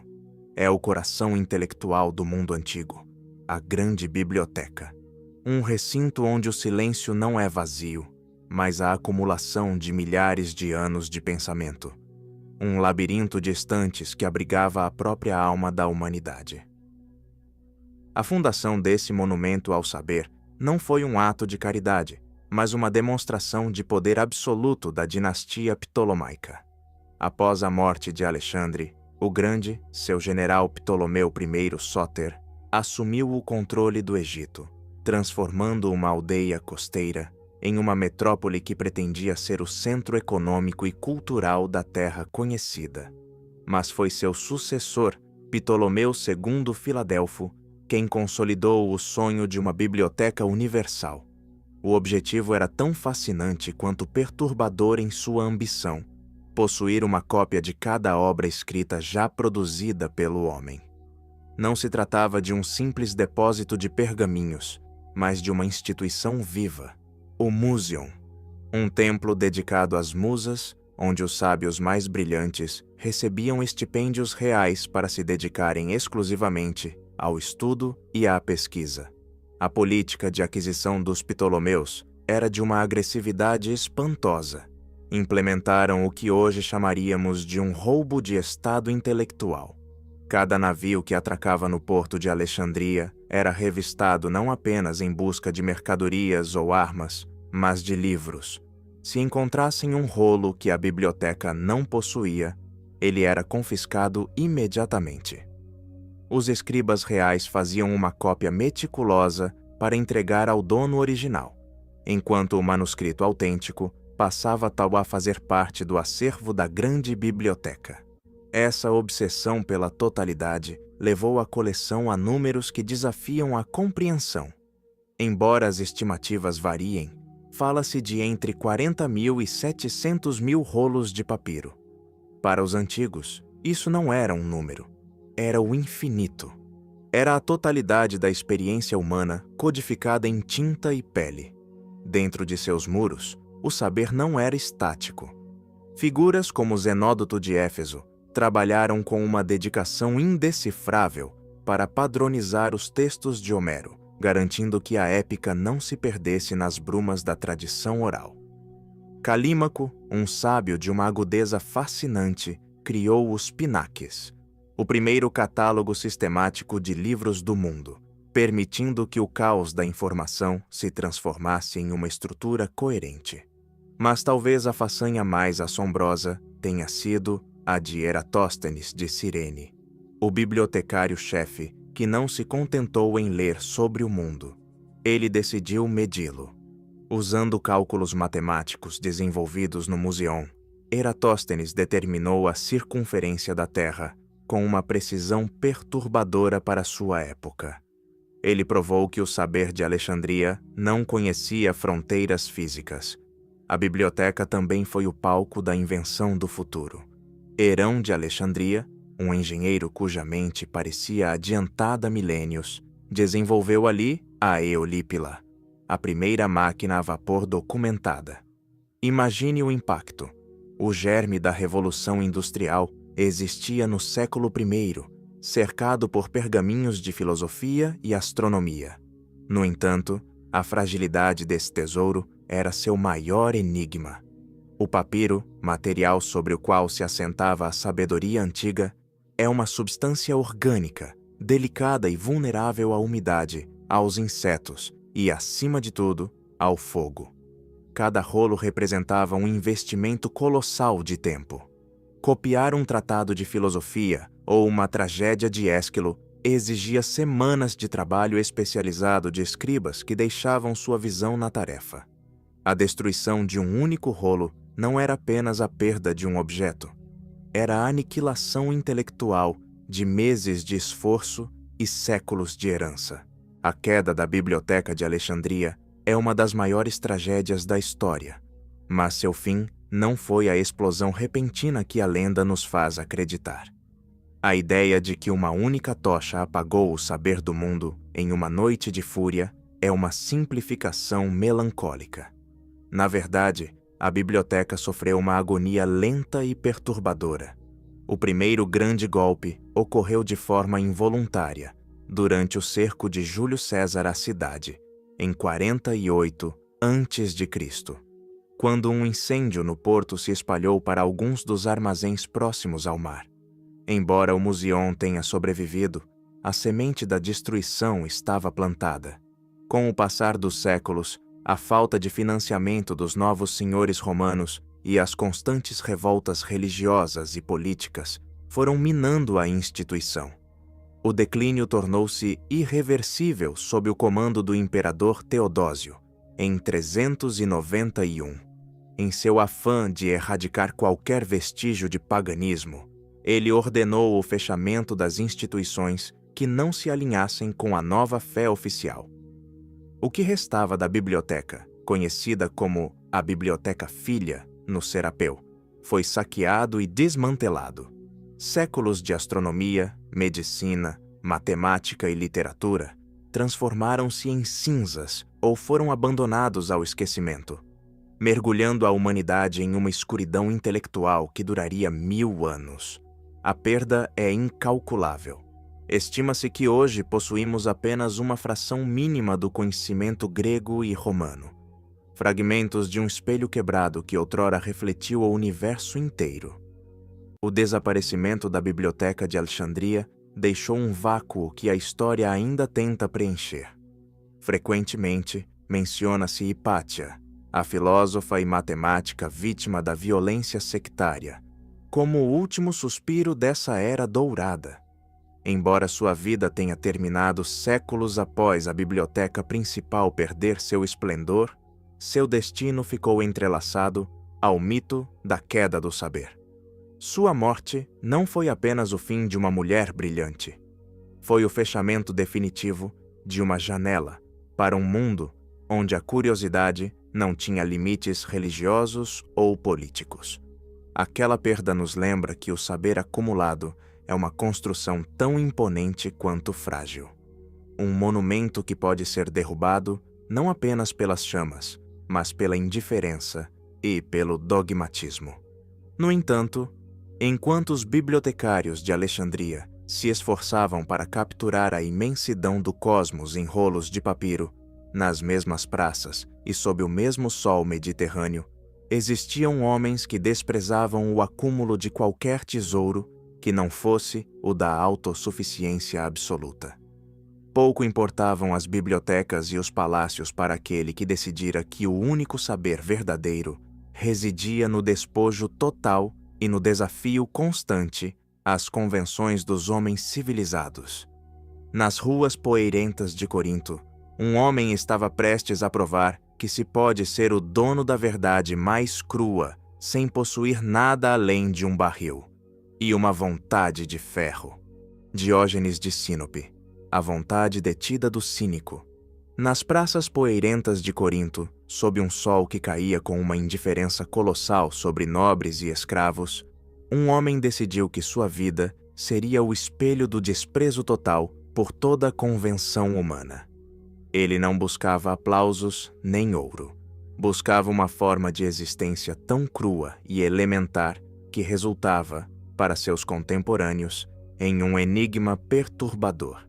É o coração intelectual do mundo antigo, a grande biblioteca. Um recinto onde o silêncio não é vazio, mas a acumulação de milhares de anos de pensamento. Um labirinto de estantes que abrigava a própria alma da humanidade. A fundação desse monumento ao saber não foi um ato de caridade, mas uma demonstração de poder absoluto da dinastia ptolomaica. Após a morte de Alexandre o Grande, seu general Ptolomeu I Sóter assumiu o controle do Egito, transformando uma aldeia costeira em uma metrópole que pretendia ser o centro econômico e cultural da terra conhecida. Mas foi seu sucessor, Ptolomeu II Filadelfo, quem consolidou o sonho de uma biblioteca universal. O objetivo era tão fascinante quanto perturbador em sua ambição: possuir uma cópia de cada obra escrita já produzida pelo homem. Não se tratava de um simples depósito de pergaminhos, mas de uma instituição viva, o Museum, um templo dedicado às musas, onde os sábios mais brilhantes recebiam estipêndios reais para se dedicarem exclusivamente ao estudo e à pesquisa. A política de aquisição dos Ptolomeus era de uma agressividade espantosa. Implementaram o que hoje chamaríamos de um roubo de estado intelectual. Cada navio que atracava no porto de Alexandria era revistado não apenas em busca de mercadorias ou armas, mas de livros. Se encontrassem um rolo que a biblioteca não possuía, ele era confiscado imediatamente. Os escribas reais faziam uma cópia meticulosa para entregar ao dono original, enquanto o manuscrito autêntico passava tal a fazer parte do acervo da grande biblioteca. Essa obsessão pela totalidade levou a coleção a números que desafiam a compreensão. Embora as estimativas variem, fala-se de entre 40.000 e 700.000 rolos de papiro. Para os antigos, isso não era um número, era o infinito. Era a totalidade da experiência humana codificada em tinta e pele. Dentro de seus muros, o saber não era estático. Figuras como Zenódoto de Éfeso trabalharam com uma dedicação indecifrável para padronizar os textos de Homero, garantindo que a épica não se perdesse nas brumas da tradição oral. Calímaco, um sábio de uma agudeza fascinante, criou os Pinaques, o primeiro catálogo sistemático de livros do mundo, permitindo que o caos da informação se transformasse em uma estrutura coerente. Mas talvez a façanha mais assombrosa tenha sido a de Eratóstenes de Cirene, o bibliotecário-chefe que não se contentou em ler sobre o mundo. Ele decidiu medi-lo. Usando cálculos matemáticos desenvolvidos no Museum, Eratóstenes determinou a circunferência da Terra com uma precisão perturbadora para sua época. Ele provou que o saber de Alexandria não conhecia fronteiras físicas. A biblioteca também foi o palco da invenção do futuro. Herão de Alexandria, um engenheiro cuja mente parecia adiantada a milênios, desenvolveu ali a eolípila, a primeira máquina a vapor documentada. Imagine o impacto. O germe da Revolução Industrial existia no século I, cercado por pergaminhos de filosofia e astronomia. No entanto, a fragilidade desse tesouro era seu maior enigma. O papiro, material sobre o qual se assentava a sabedoria antiga, é uma substância orgânica, delicada e vulnerável à umidade, aos insetos e, acima de tudo, ao fogo. Cada rolo representava um investimento colossal de tempo. Copiar um tratado de filosofia ou uma tragédia de Ésquilo exigia semanas de trabalho especializado de escribas que deixavam sua visão na tarefa. A destruição de um único rolo não era apenas a perda de um objeto, era a aniquilação intelectual de meses de esforço e séculos de herança. A queda da Biblioteca de Alexandria é uma das maiores tragédias da história, mas seu fim não foi a explosão repentina que a lenda nos faz acreditar. A ideia de que uma única tocha apagou o saber do mundo em uma noite de fúria é uma simplificação melancólica. Na verdade, a biblioteca sofreu uma agonia lenta e perturbadora. O primeiro grande golpe ocorreu de forma involuntária, durante o cerco de Júlio César à cidade, em 48 a.C. quando um incêndio no porto se espalhou para alguns dos armazéns próximos ao mar. Embora o Musion tenha sobrevivido, a semente da destruição estava plantada. Com o passar dos séculos, a falta de financiamento dos novos senhores romanos e as constantes revoltas religiosas e políticas foram minando a instituição. O declínio tornou-se irreversível sob o comando do imperador Teodósio, em 391. Em seu afã de erradicar qualquer vestígio de paganismo, ele ordenou o fechamento das instituições que não se alinhassem com a nova fé oficial. O que restava da biblioteca, conhecida como a Biblioteca Filha, no Serapeu, foi saqueado e desmantelado. Séculos de astronomia, medicina, matemática e literatura transformaram-se em cinzas ou foram abandonados ao esquecimento, mergulhando a humanidade em uma escuridão intelectual que duraria 1000 anos. A perda é incalculável. Estima-se que hoje possuímos apenas uma fração mínima do conhecimento grego e romano, fragmentos de um espelho quebrado que outrora refletiu o universo inteiro. O desaparecimento da Biblioteca de Alexandria deixou um vácuo que a história ainda tenta preencher. Frequentemente, menciona-se Hipátia, a filósofa e matemática vítima da violência sectária, como o último suspiro dessa era dourada. Embora sua vida tenha terminado séculos após a biblioteca principal perder seu esplendor, seu destino ficou entrelaçado ao mito da queda do saber. Sua morte não foi apenas o fim de uma mulher brilhante. Foi o fechamento definitivo de uma janela para um mundo onde a curiosidade não tinha limites religiosos ou políticos. Aquela perda nos lembra que o saber acumulado é uma construção tão imponente quanto frágil. Um monumento que pode ser derrubado não apenas pelas chamas, mas pela indiferença e pelo dogmatismo. No entanto, enquanto os bibliotecários de Alexandria se esforçavam para capturar a imensidão do cosmos em rolos de papiro, nas mesmas praças e sob o mesmo sol mediterrâneo, existiam homens que desprezavam o acúmulo de qualquer tesouro que não fosse o da autossuficiência absoluta. Pouco importavam as bibliotecas e os palácios para aquele que decidira que o único saber verdadeiro residia no despojo total e no desafio constante às convenções dos homens civilizados. Nas ruas poeirentas de Corinto, um homem estava prestes a provar que se pode ser o dono da verdade mais crua sem possuir nada além de um barril e uma vontade de ferro. Diógenes de Sinope, a vontade detida do cínico. Nas praças poeirentas de Corinto, sob um sol que caía com uma indiferença colossal sobre nobres e escravos, um homem decidiu que sua vida seria o espelho do desprezo total por toda a convenção humana. Ele não buscava aplausos nem ouro. Buscava uma forma de existência tão crua e elementar que resultava, para seus contemporâneos, em um enigma perturbador.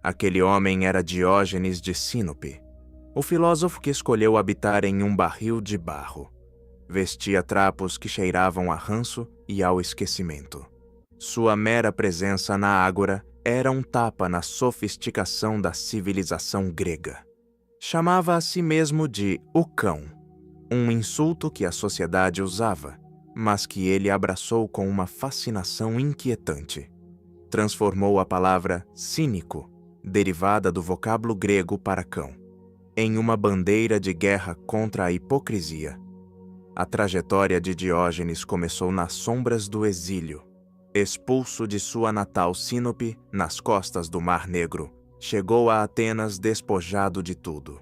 Aquele homem era Diógenes de Sinope, o filósofo que escolheu habitar em um barril de barro. Vestia trapos que cheiravam a ranço e ao esquecimento. Sua mera presença na ágora era um tapa na sofisticação da civilização grega. Chamava a si mesmo de o cão, um insulto que a sociedade usava, mas que ele abraçou com uma fascinação inquietante. Transformou a palavra cínico, derivada do vocábulo grego para cão, em uma bandeira de guerra contra a hipocrisia. A trajetória de Diógenes começou nas sombras do exílio. Expulso de sua natal Sinope, nas costas do Mar Negro, chegou a Atenas despojado de tudo,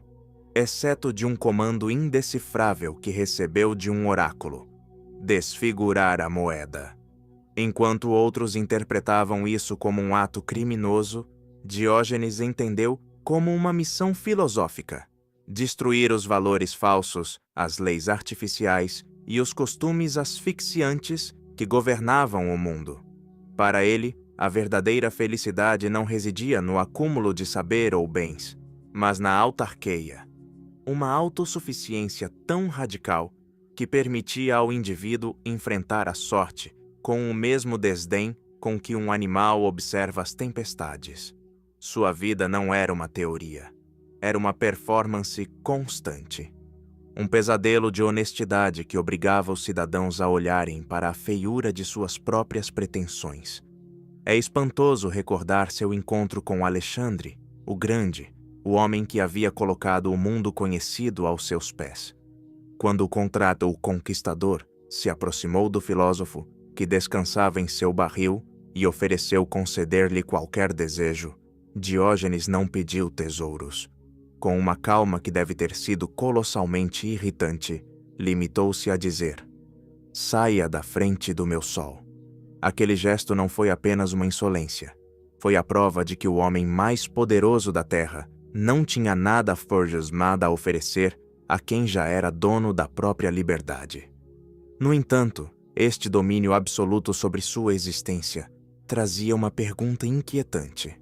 exceto de um comando indecifrável que recebeu de um oráculo: desfigurar a moeda. Enquanto outros interpretavam isso como um ato criminoso, Diógenes entendeu como uma missão filosófica: destruir os valores falsos, as leis artificiais e os costumes asfixiantes que governavam o mundo. Para ele, a verdadeira felicidade não residia no acúmulo de saber ou bens, mas na autarqueia, uma autossuficiência tão radical que permitia ao indivíduo enfrentar a sorte com o mesmo desdém com que um animal observa as tempestades. Sua vida não era uma teoria, era uma performance constante. Um pesadelo de honestidade que obrigava os cidadãos a olharem para a feiura de suas próprias pretensões. É espantoso recordar seu encontro com Alexandre, o Grande, o homem que havia colocado o mundo conhecido aos seus pés. Quando o conquistador se aproximou do filósofo, que descansava em seu barril, e ofereceu conceder-lhe qualquer desejo, Diógenes não pediu tesouros. Com uma calma que deve ter sido colossalmente irritante, limitou-se a dizer: "Saia da frente do meu sol." Aquele gesto não foi apenas uma insolência. Foi a prova de que o homem mais poderoso da terra não tinha nada forjasmado a oferecer a quem já era dono da própria liberdade. No entanto, este domínio absoluto sobre sua existência trazia uma pergunta inquietante.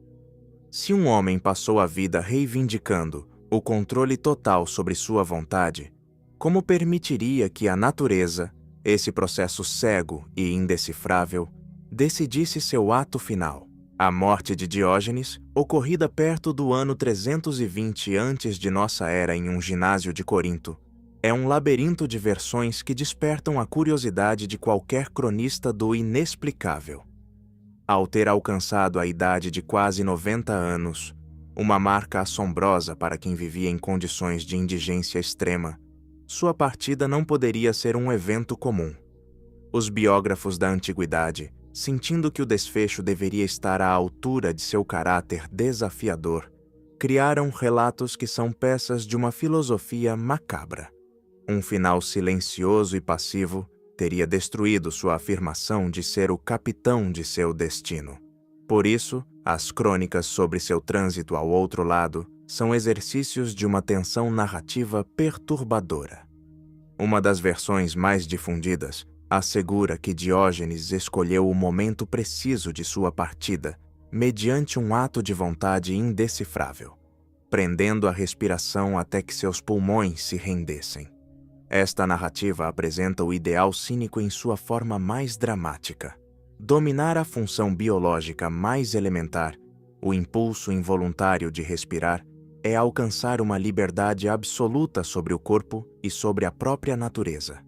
Se um homem passou a vida reivindicando o controle total sobre sua vontade, como permitiria que a natureza, esse processo cego e indecifrável, decidisse seu ato final? A morte de Diógenes, ocorrida perto do ano 320 antes de nossa era em um ginásio de Corinto, é um labirinto de versões que despertam a curiosidade de qualquer cronista do inexplicável. Ao ter alcançado a idade de quase 90 anos, uma marca assombrosa para quem vivia em condições de indigência extrema, sua partida não poderia ser um evento comum. Os biógrafos da antiguidade, sentindo que o desfecho deveria estar à altura de seu caráter desafiador, criaram relatos que são peças de uma filosofia macabra. Um final silencioso e passivo teria destruído sua afirmação de ser o capitão de seu destino. Por isso, as crônicas sobre seu trânsito ao outro lado são exercícios de uma tensão narrativa perturbadora. Uma das versões mais difundidas assegura que Diógenes escolheu o momento preciso de sua partida, mediante um ato de vontade indecifrável, prendendo a respiração até que seus pulmões se rendessem. Esta narrativa apresenta o ideal cínico em sua forma mais dramática. Dominar a função biológica mais elementar, o impulso involuntário de respirar, é alcançar uma liberdade absoluta sobre o corpo e sobre a própria natureza.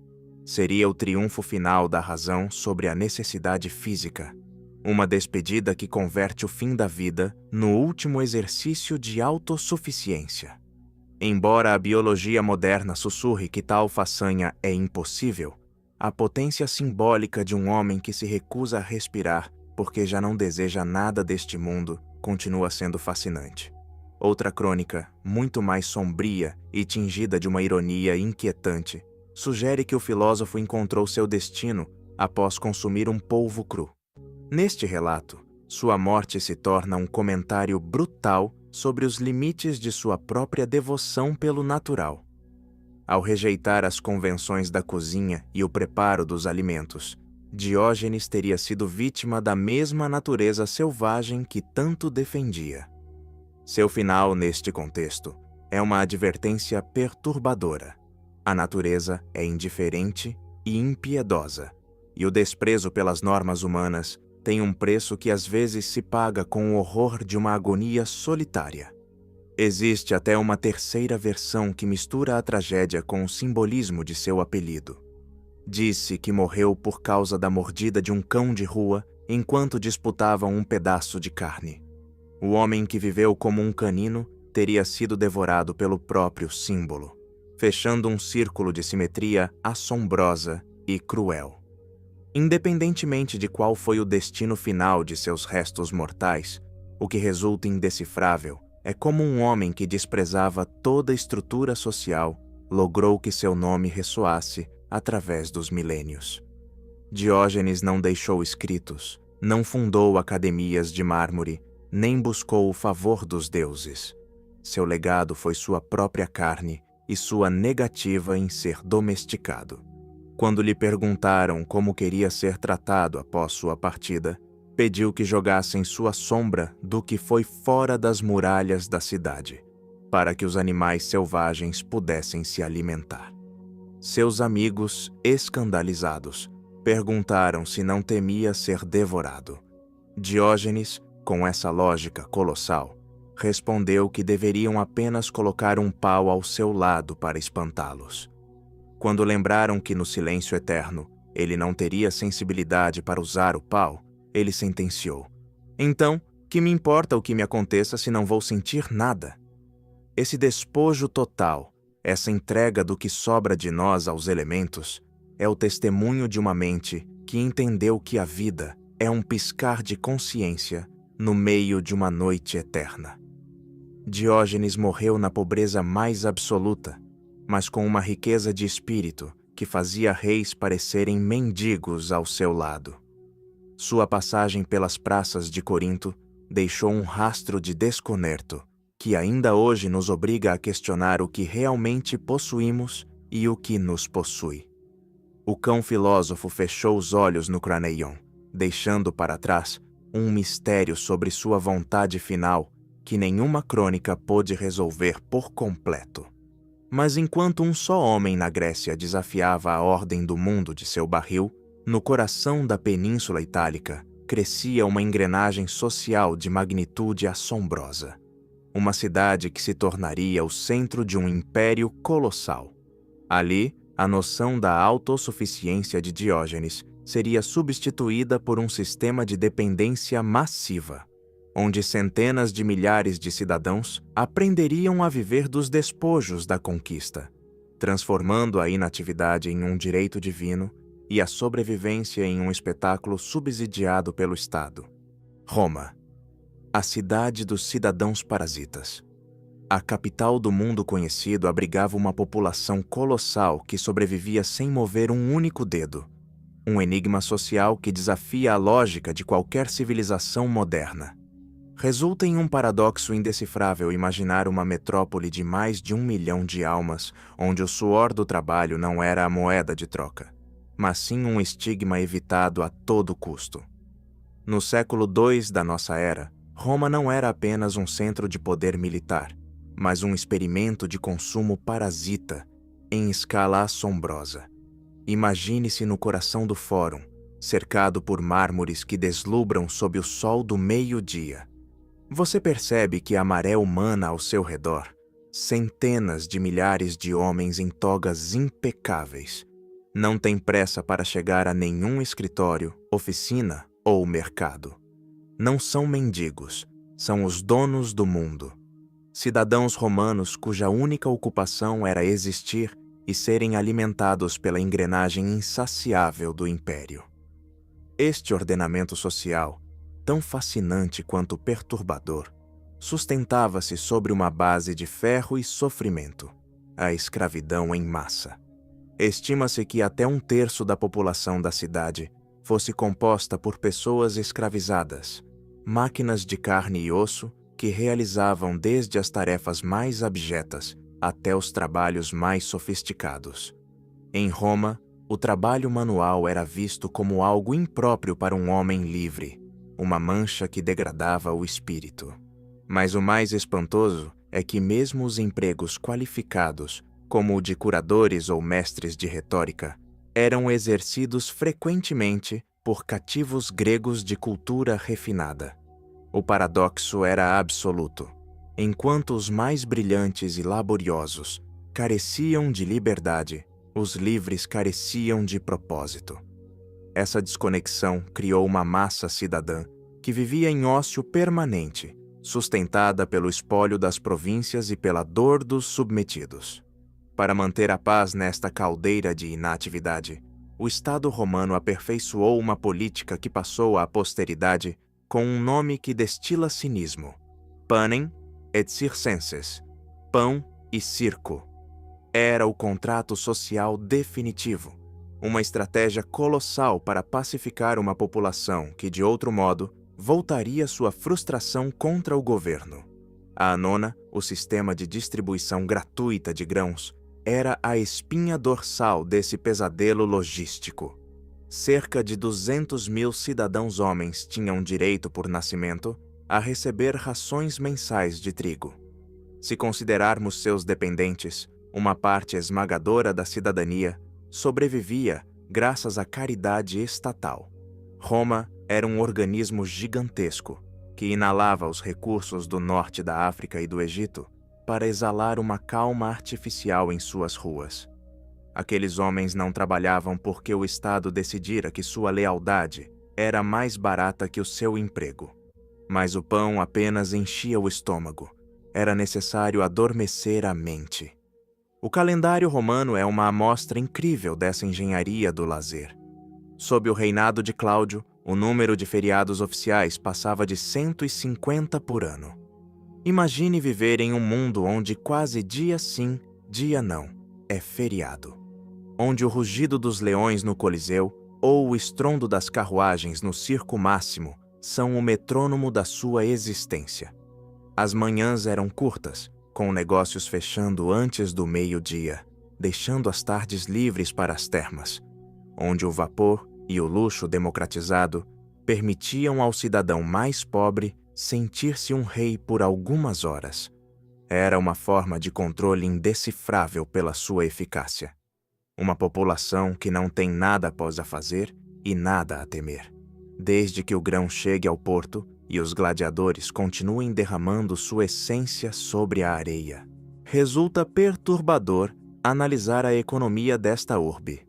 Seria o triunfo final da razão sobre a necessidade física, uma despedida que converte o fim da vida no último exercício de autossuficiência. Embora a biologia moderna sussurre que tal façanha é impossível, a potência simbólica de um homem que se recusa a respirar porque já não deseja nada deste mundo continua sendo fascinante. Outra crônica, muito mais sombria e tingida de uma ironia inquietante, sugere que o filósofo encontrou seu destino após consumir um polvo cru. Neste relato, sua morte se torna um comentário brutal sobre os limites de sua própria devoção pelo natural. Ao rejeitar as convenções da cozinha e o preparo dos alimentos, Diógenes teria sido vítima da mesma natureza selvagem que tanto defendia. Seu final, neste contexto, é uma advertência perturbadora. A natureza é indiferente e impiedosa, e o desprezo pelas normas humanas tem um preço que às vezes se paga com o horror de uma agonia solitária. Existe até uma terceira versão que mistura a tragédia com o simbolismo de seu apelido. Disse que morreu por causa da mordida de um cão de rua enquanto disputavam um pedaço de carne. O homem que viveu como um canino teria sido devorado pelo próprio símbolo, fechando um círculo de simetria assombrosa e cruel. Independentemente de qual foi o destino final de seus restos mortais, o que resulta indecifrável é como um homem que desprezava toda estrutura social logrou que seu nome ressoasse através dos milênios. Diógenes não deixou escritos, não fundou academias de mármore, nem buscou o favor dos deuses. Seu legado foi sua própria carne e sua negativa em ser domesticado. Quando lhe perguntaram como queria ser tratado após sua partida, pediu que jogassem sua sombra do que foi fora das muralhas da cidade, para que os animais selvagens pudessem se alimentar. Seus amigos, escandalizados, perguntaram se não temia ser devorado. Diógenes, com essa lógica colossal, respondeu que deveriam apenas colocar um pau ao seu lado para espantá-los. Quando lembraram que no silêncio eterno ele não teria sensibilidade para usar o pau, ele sentenciou: então, que me importa o que me aconteça se não vou sentir nada? Esse despojo total, essa entrega do que sobra de nós aos elementos, é o testemunho de uma mente que entendeu que a vida é um piscar de consciência no meio de uma noite eterna. Diógenes morreu na pobreza mais absoluta, mas com uma riqueza de espírito que fazia reis parecerem mendigos ao seu lado. Sua passagem pelas praças de Corinto deixou um rastro de desconcerto que ainda hoje nos obriga a questionar o que realmente possuímos e o que nos possui. O cão filósofo fechou os olhos no Craneion, deixando para trás um mistério sobre sua vontade final que nenhuma crônica pôde resolver por completo. Mas enquanto um só homem na Grécia desafiava a ordem do mundo de seu barril, no coração da Península Itálica crescia uma engrenagem social de magnitude assombrosa. Uma cidade que se tornaria o centro de um império colossal. Ali, a noção da autossuficiência de Diógenes seria substituída por um sistema de dependência massiva, onde centenas de milhares de cidadãos aprenderiam a viver dos despojos da conquista, transformando a inatividade em um direito divino e a sobrevivência em um espetáculo subsidiado pelo Estado. Roma, a cidade dos cidadãos parasitas. A capital do mundo conhecido abrigava uma população colossal que sobrevivia sem mover um único dedo. Um enigma social que desafia a lógica de qualquer civilização moderna. Resulta em um paradoxo indecifrável imaginar uma metrópole de mais de 1 milhão de almas, onde o suor do trabalho não era a moeda de troca, mas sim um estigma evitado a todo custo. No século II da nossa era, Roma não era apenas um centro de poder militar, mas um experimento de consumo parasita em escala assombrosa. Imagine-se no coração do Fórum, cercado por mármores que deslumbram sob o sol do meio-dia. Você percebe que a maré humana ao seu redor, centenas de milhares de homens em togas impecáveis, não tem pressa para chegar a nenhum escritório, oficina ou mercado. Não são mendigos, são os donos do mundo. Cidadãos romanos cuja única ocupação era existir e serem alimentados pela engrenagem insaciável do império. Este ordenamento social, tão fascinante quanto perturbador, sustentava-se sobre uma base de ferro e sofrimento, a escravidão em massa. Estima-se que até 1/3 da população da cidade fosse composta por pessoas escravizadas, máquinas de carne e osso que realizavam desde as tarefas mais abjetas até os trabalhos mais sofisticados. Em Roma, o trabalho manual era visto como algo impróprio para um homem livre, uma mancha que degradava o espírito. Mas o mais espantoso é que mesmo os empregos qualificados, como o de curadores ou mestres de retórica, eram exercidos frequentemente por cativos gregos de cultura refinada. O paradoxo era absoluto. Enquanto os mais brilhantes e laboriosos careciam de liberdade, os livres careciam de propósito. Essa desconexão criou uma massa cidadã que vivia em ócio permanente, sustentada pelo espólio das províncias e pela dor dos submetidos. Para manter a paz nesta caldeira de inatividade, o Estado romano aperfeiçoou uma política que passou à posteridade com um nome que destila cinismo: panem et circenses, pão e circo. Era o contrato social definitivo, uma estratégia colossal para pacificar uma população que, de outro modo, voltaria sua frustração contra o governo. A anona, o sistema de distribuição gratuita de grãos, era a espinha dorsal desse pesadelo logístico. Cerca de 200.000 cidadãos homens tinham direito por nascimento a receber rações mensais de trigo. Se considerarmos seus dependentes, uma parte esmagadora da cidadania, sobrevivia graças à caridade estatal. Roma era um organismo gigantesco que inalava os recursos do norte da África e do Egito para exalar uma calma artificial em suas ruas. Aqueles homens não trabalhavam porque o Estado decidira que sua lealdade era mais barata que o seu emprego. Mas o pão apenas enchia o estômago. Era necessário adormecer a mente. O calendário romano é uma amostra incrível dessa engenharia do lazer. Sob o reinado de Cláudio, o número de feriados oficiais passava de 150 por ano. Imagine viver em um mundo onde quase dia sim, dia não, é feriado. Onde o rugido dos leões no Coliseu ou o estrondo das carruagens no Circo Máximo são o metrônomo da sua existência. As manhãs eram curtas, com negócios fechando antes do meio-dia, deixando as tardes livres para as termas, onde o vapor e o luxo democratizado permitiam ao cidadão mais pobre sentir-se um rei por algumas horas. Era uma forma de controle indecifrável pela sua eficácia. Uma população que não tem nada após a fazer e nada a temer, desde que o grão chegue ao porto e os gladiadores continuem derramando sua essência sobre a areia. Resulta perturbador analisar a economia desta urbe.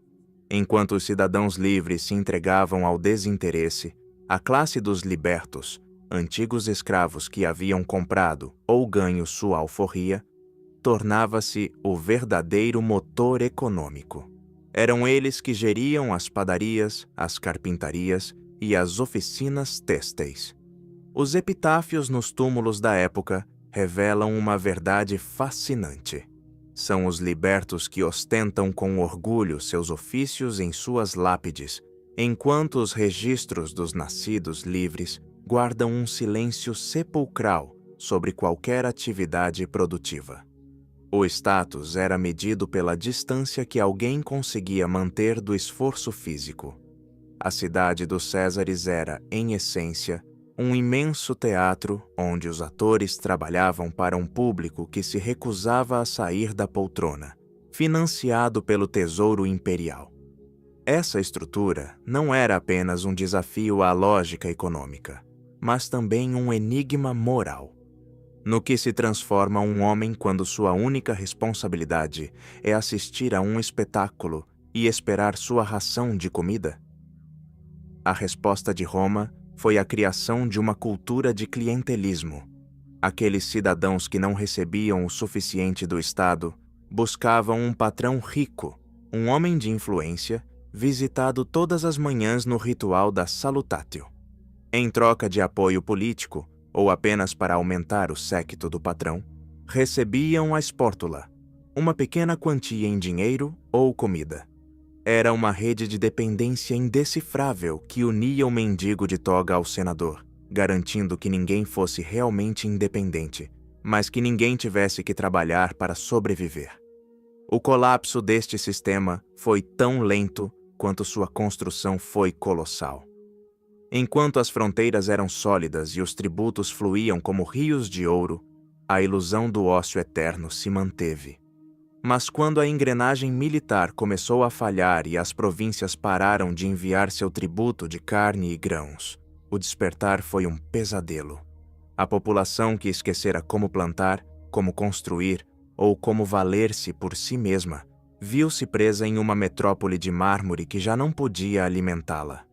Enquanto os cidadãos livres se entregavam ao desinteresse, a classe dos libertos, antigos escravos que haviam comprado ou ganho sua alforria, tornava-se o verdadeiro motor econômico. Eram eles que geriam as padarias, as carpintarias e as oficinas têxteis. Os epitáfios nos túmulos da época revelam uma verdade fascinante. São os libertos que ostentam com orgulho seus ofícios em suas lápides, enquanto os registros dos nascidos livres guardam um silêncio sepulcral sobre qualquer atividade produtiva. O status era medido pela distância que alguém conseguia manter do esforço físico. A cidade dos Césares era, em essência, um imenso teatro onde os atores trabalhavam para um público que se recusava a sair da poltrona, financiado pelo tesouro imperial. Essa estrutura não era apenas um desafio à lógica econômica, mas também um enigma moral. No que se transforma um homem quando sua única responsabilidade é assistir a um espetáculo e esperar sua ração de comida? A resposta de Roma foi a criação de uma cultura de clientelismo. Aqueles cidadãos que não recebiam o suficiente do Estado buscavam um patrão rico, um homem de influência, visitado todas as manhãs no ritual da salutatio. Em troca de apoio político, ou apenas para aumentar o séquito do patrão, recebiam a spórtula, uma pequena quantia em dinheiro ou comida. Era uma rede de dependência indecifrável que unia o mendigo de toga ao senador, garantindo que ninguém fosse realmente independente, mas que ninguém tivesse que trabalhar para sobreviver. O colapso deste sistema foi tão lento quanto sua construção foi colossal. Enquanto as fronteiras eram sólidas e os tributos fluíam como rios de ouro, a ilusão do ócio eterno se manteve. Mas quando a engrenagem militar começou a falhar e as províncias pararam de enviar seu tributo de carne e grãos, o despertar foi um pesadelo. A população que esquecera como plantar, como construir ou como valer-se por si mesma, viu-se presa em uma metrópole de mármore que já não podia alimentá-la.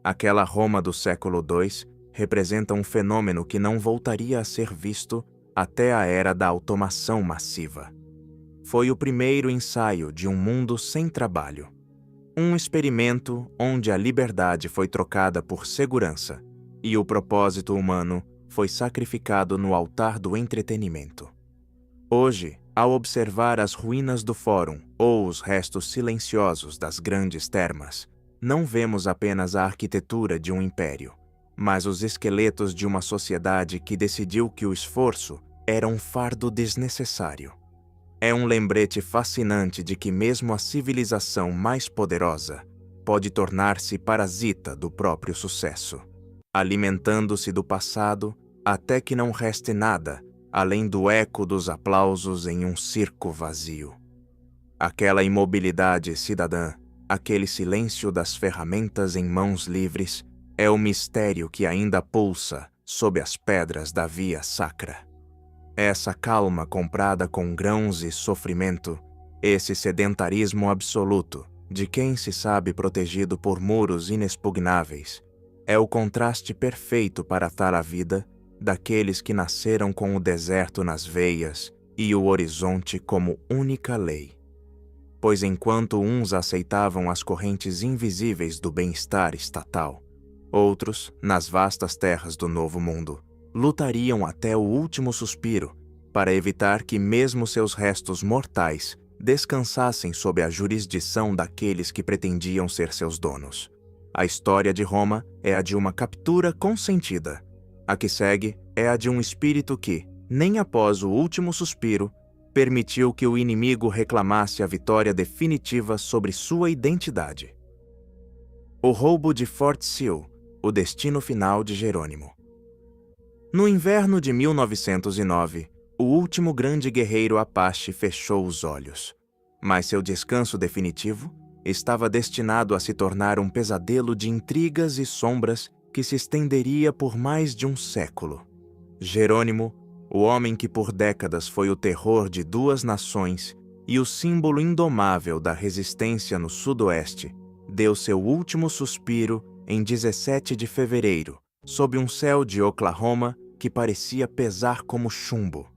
Aquela Roma do século II representa um fenômeno que não voltaria a ser visto até a era da automação massiva. Foi o primeiro ensaio de um mundo sem trabalho. Um experimento onde a liberdade foi trocada por segurança e o propósito humano foi sacrificado no altar do entretenimento. Hoje, ao observar as ruínas do Fórum ou os restos silenciosos das grandes termas, não vemos apenas a arquitetura de um império, mas os esqueletos de uma sociedade que decidiu que o esforço era um fardo desnecessário. É um lembrete fascinante de que mesmo a civilização mais poderosa pode tornar-se parasita do próprio sucesso, alimentando-se do passado até que não reste nada além do eco dos aplausos em um circo vazio. Aquela imobilidade cidadã, aquele silêncio das ferramentas em mãos livres, é o mistério que ainda pulsa sob as pedras da Via Sacra. Essa calma comprada com grãos e sofrimento, esse sedentarismo absoluto, de quem se sabe protegido por muros inexpugnáveis, é o contraste perfeito para atar a vida daqueles que nasceram com o deserto nas veias e o horizonte como única lei. Pois enquanto uns aceitavam as correntes invisíveis do bem-estar estatal, outros, nas vastas terras do Novo Mundo, lutariam até o último suspiro para evitar que mesmo seus restos mortais descansassem sob a jurisdição daqueles que pretendiam ser seus donos. A história de Roma é a de uma captura consentida. A que segue é a de um espírito que, nem após o último suspiro, permitiu que o inimigo reclamasse a vitória definitiva sobre sua identidade. O roubo de Fort Sill, o destino final de Jerônimo. No inverno de 1909, o último grande guerreiro Apache fechou os olhos, mas seu descanso definitivo estava destinado a se tornar um pesadelo de intrigas e sombras que se estenderia por mais de um século. Jerônimo, o homem que por décadas foi o terror de duas nações e o símbolo indomável da resistência no Sudoeste, deu seu último suspiro em 17 de fevereiro, sob um céu de Oklahoma que parecia pesar como chumbo.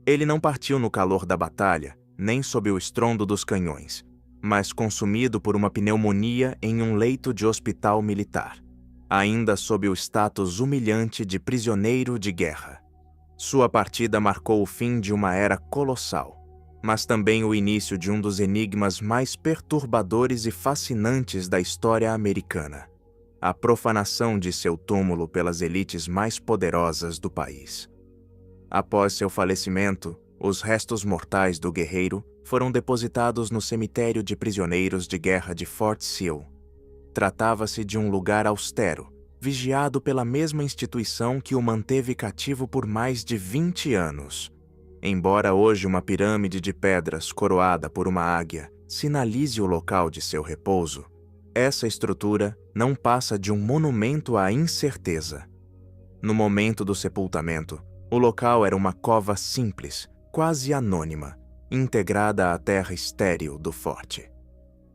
Ele não partiu no calor da batalha, nem sob o estrondo dos canhões, mas consumido por uma pneumonia em um leito de hospital militar, ainda sob o status humilhante de prisioneiro de guerra. Sua partida marcou o fim de uma era colossal, mas também o início de um dos enigmas mais perturbadores e fascinantes da história americana: a profanação de seu túmulo pelas elites mais poderosas do país. Após seu falecimento, os restos mortais do guerreiro foram depositados no cemitério de prisioneiros de guerra de Fort Sill. Tratava-se de um lugar austero, vigiado pela mesma instituição que o manteve cativo por mais de 20 anos. Embora hoje uma pirâmide de pedras coroada por uma águia sinalize o local de seu repouso, essa estrutura não passa de um monumento à incerteza. No momento do sepultamento, o local era uma cova simples, quase anônima, integrada à terra estéril do forte.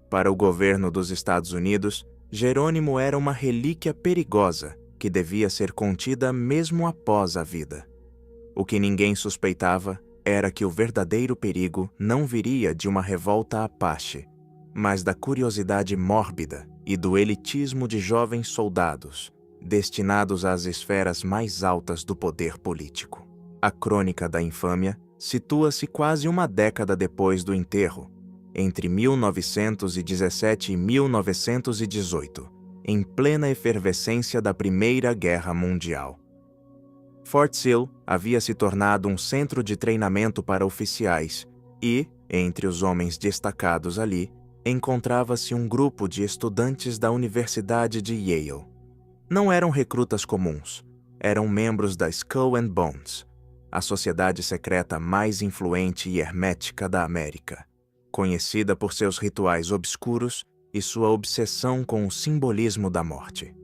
Para o governo dos Estados Unidos, Jerônimo era uma relíquia perigosa que devia ser contida mesmo após a vida. O que ninguém suspeitava era que o verdadeiro perigo não viria de uma revolta Apache, mas da curiosidade mórbida e do elitismo de jovens soldados, destinados às esferas mais altas do poder político. A crônica da infâmia situa-se quase uma década depois do enterro, entre 1917 e 1918, em plena efervescência da Primeira Guerra Mundial. Fort Sill havia se tornado um centro de treinamento para oficiais e, entre os homens destacados ali, encontrava-se um grupo de estudantes da Universidade de Yale. Não eram recrutas comuns, eram membros da Skull and Bones, a sociedade secreta mais influente e hermética da América, conhecida por seus rituais obscuros e sua obsessão com o simbolismo da morte.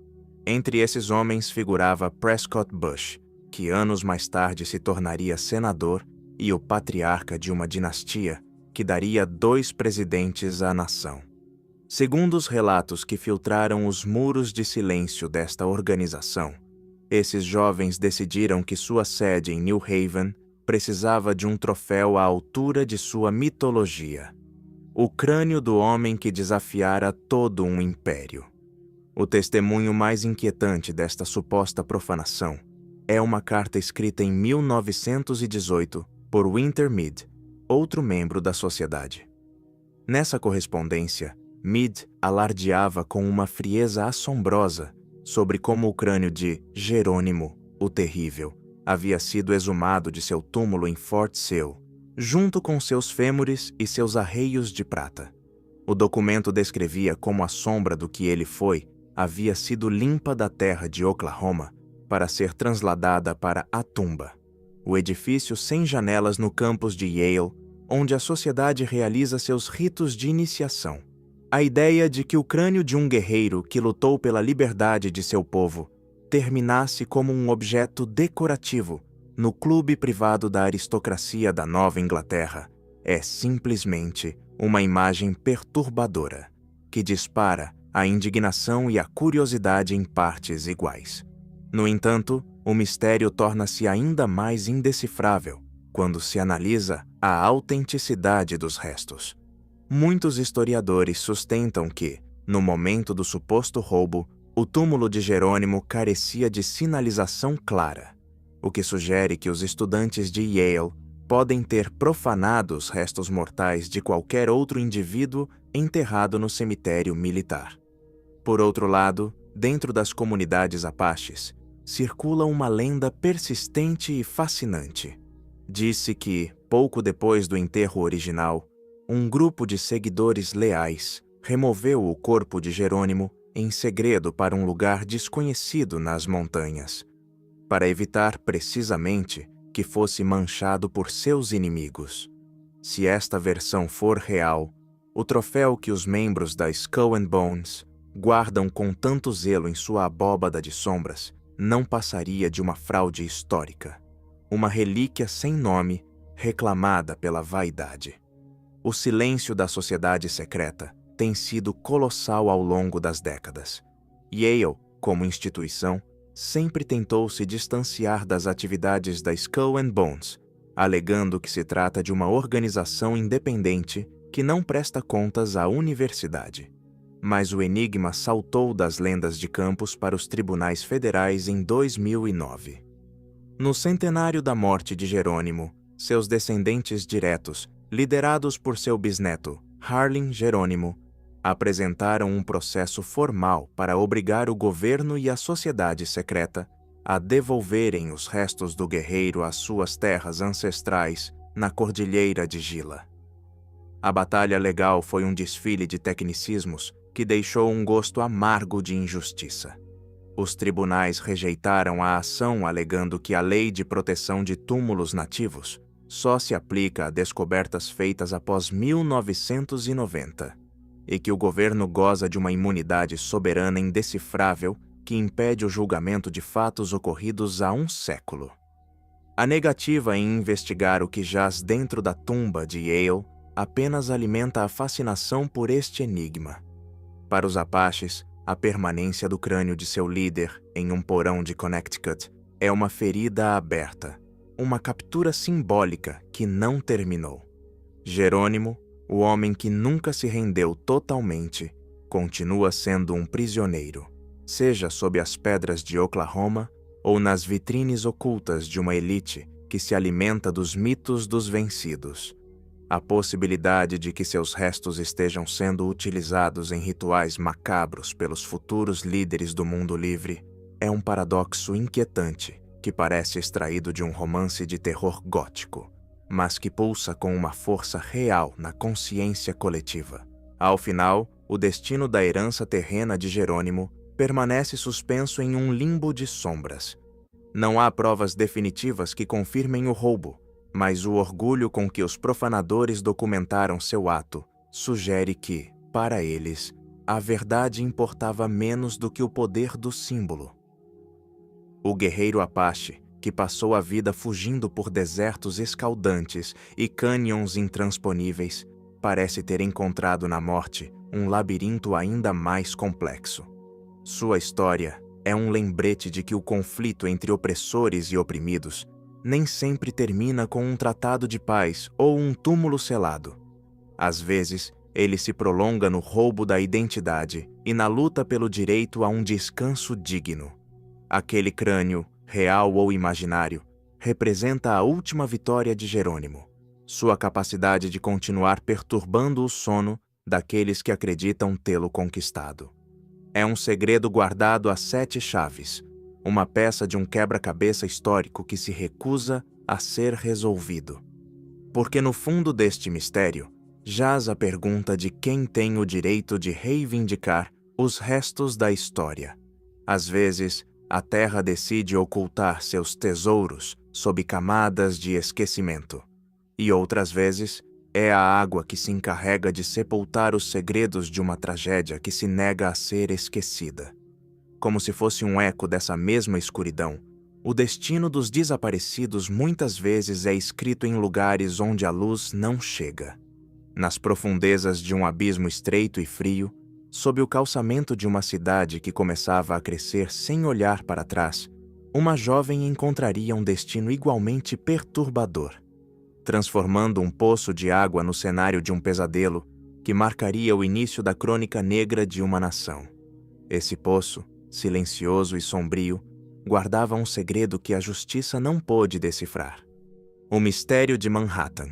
Entre esses homens figurava Prescott Bush, que anos mais tarde se tornaria senador e o patriarca de uma dinastia que daria 2 presidentes à nação. Segundo os relatos que filtraram os muros de silêncio desta organização, esses jovens decidiram que sua sede em New Haven precisava de um troféu à altura de sua mitologia: o crânio do homem que desafiara todo um império. O testemunho mais inquietante desta suposta profanação é uma carta escrita em 1918 por Winter Mead, outro membro da sociedade. Nessa correspondência, Mead alardeava com uma frieza assombrosa sobre como o crânio de Jerônimo, o Terrível, havia sido exumado de seu túmulo em Fort Sill, junto com seus fêmures e seus arreios de prata. O documento descrevia como a sombra do que ele foi havia sido limpa da terra de Oklahoma para ser transladada para a tumba, o edifício sem janelas no campus de Yale, onde a sociedade realiza seus ritos de iniciação. A ideia de que o crânio de um guerreiro que lutou pela liberdade de seu povo terminasse como um objeto decorativo no clube privado da aristocracia da Nova Inglaterra é simplesmente uma imagem perturbadora, que dispara a indignação e a curiosidade em partes iguais. No entanto, o mistério torna-se ainda mais indecifrável quando se analisa a autenticidade dos restos. Muitos historiadores sustentam que, no momento do suposto roubo, o túmulo de Jerônimo carecia de sinalização clara, o que sugere que os estudantes de Yale podem ter profanado os restos mortais de qualquer outro indivíduo enterrado no cemitério militar. Por outro lado, dentro das comunidades apaches, circula uma lenda persistente e fascinante. Disse que, pouco depois do enterro original, um grupo de seguidores leais removeu o corpo de Jerônimo em segredo para um lugar desconhecido nas montanhas, para evitar precisamente que fosse manchado por seus inimigos. Se esta versão for real, o troféu que os membros da Skull and Bones guardam com tanto zelo em sua abóbada de sombras não passaria de uma fraude histórica, uma relíquia sem nome reclamada pela vaidade. O silêncio da sociedade secreta tem sido colossal ao longo das décadas. Yale, como instituição, sempre tentou se distanciar das atividades da Skull and Bones, alegando que se trata de uma organização independente que não presta contas à universidade. Mas o enigma saltou das lendas de campus para os tribunais federais em 2009. No centenário da morte de Jerônimo, seus descendentes diretos, liderados por seu bisneto, Harlan Jerônimo, apresentaram um processo formal para obrigar o governo e a sociedade secreta a devolverem os restos do guerreiro às suas terras ancestrais na Cordilheira de Gila. A batalha legal foi um desfile de tecnicismos que deixou um gosto amargo de injustiça. Os tribunais rejeitaram a ação alegando que a Lei de Proteção de Túmulos Nativos só se aplica a descobertas feitas após 1990, e que o governo goza de uma imunidade soberana indecifrável que impede o julgamento de fatos ocorridos há um século. A negativa em investigar o que jaz dentro da tumba de Yale apenas alimenta a fascinação por este enigma. Para os Apaches, a permanência do crânio de seu líder em um porão de Connecticut é uma ferida aberta, uma captura simbólica que não terminou. Jerônimo, o homem que nunca se rendeu totalmente, continua sendo um prisioneiro, seja sob as pedras de Oklahoma ou nas vitrines ocultas de uma elite que se alimenta dos mitos dos vencidos. A possibilidade de que seus restos estejam sendo utilizados em rituais macabros pelos futuros líderes do mundo livre é um paradoxo inquietante que parece extraído de um romance de terror gótico, mas que pulsa com uma força real na consciência coletiva. Ao final, o destino da herança terrena de Jerônimo permanece suspenso em um limbo de sombras. Não há provas definitivas que confirmem o roubo, mas o orgulho com que os profanadores documentaram seu ato sugere que, para eles, a verdade importava menos do que o poder do símbolo. O guerreiro Apache, que passou a vida fugindo por desertos escaldantes e cânions intransponíveis, parece ter encontrado na morte um labirinto ainda mais complexo. Sua história é um lembrete de que o conflito entre opressores e oprimidos nem sempre termina com um tratado de paz ou um túmulo selado. Às vezes, ele se prolonga no roubo da identidade e na luta pelo direito a um descanso digno. Aquele crânio, real ou imaginário, representa a última vitória de Jerônimo, sua capacidade de continuar perturbando o sono daqueles que acreditam tê-lo conquistado. É um segredo guardado a 7 chaves, uma peça de um quebra-cabeça histórico que se recusa a ser resolvido. Porque no fundo deste mistério, jaz a pergunta de quem tem o direito de reivindicar os restos da história. Às vezes, a Terra decide ocultar seus tesouros sob camadas de esquecimento. E outras vezes, É a água que se encarrega de sepultar os segredos de uma tragédia que se nega a ser esquecida. Como se fosse um eco dessa mesma escuridão, o destino dos desaparecidos muitas vezes é escrito em lugares onde a luz não chega. Nas profundezas de um abismo estreito e frio, sob o calçamento de uma cidade que começava a crescer sem olhar para trás, uma jovem encontraria um destino igualmente perturbador, transformando um poço de água no cenário de um pesadelo que marcaria o início da crônica negra de uma nação. Esse poço, silencioso e sombrio, guardava um segredo que a justiça não pôde decifrar. O mistério de Manhattan,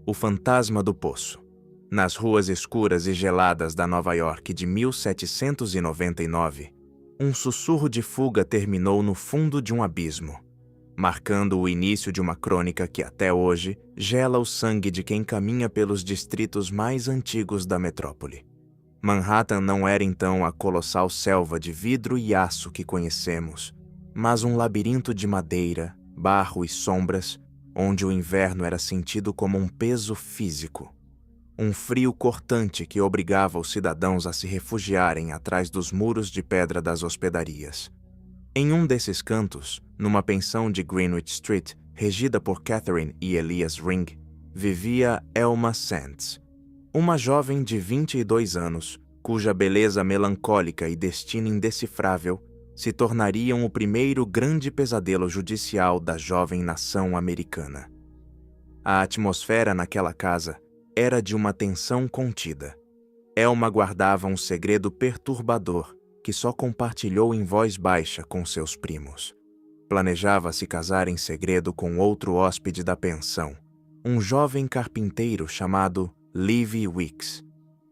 o fantasma do poço. Nas ruas escuras e geladas da Nova York de 1799, um sussurro de fuga terminou no fundo de um abismo, marcando o início de uma crônica que até hoje gela o sangue de quem caminha pelos distritos mais antigos da metrópole. Manhattan não era então a colossal selva de vidro e aço que conhecemos, mas um labirinto de madeira, barro e sombras, onde o inverno era sentido como um peso físico. Um frio cortante que obrigava os cidadãos a se refugiarem atrás dos muros de pedra das hospedarias. Em um desses cantos, numa pensão de Greenwich Street, regida por Catherine e Elias Ring, vivia Elma Sands, uma jovem de 22 anos, cuja beleza melancólica e destino indecifrável se tornariam o primeiro grande pesadelo judicial da jovem nação americana. A atmosfera naquela casa era de uma tensão contida. Elma guardava um segredo perturbador que só compartilhou em voz baixa com seus primos. Planejava se casar em segredo com outro hóspede da pensão, um jovem carpinteiro chamado Livy Weeks.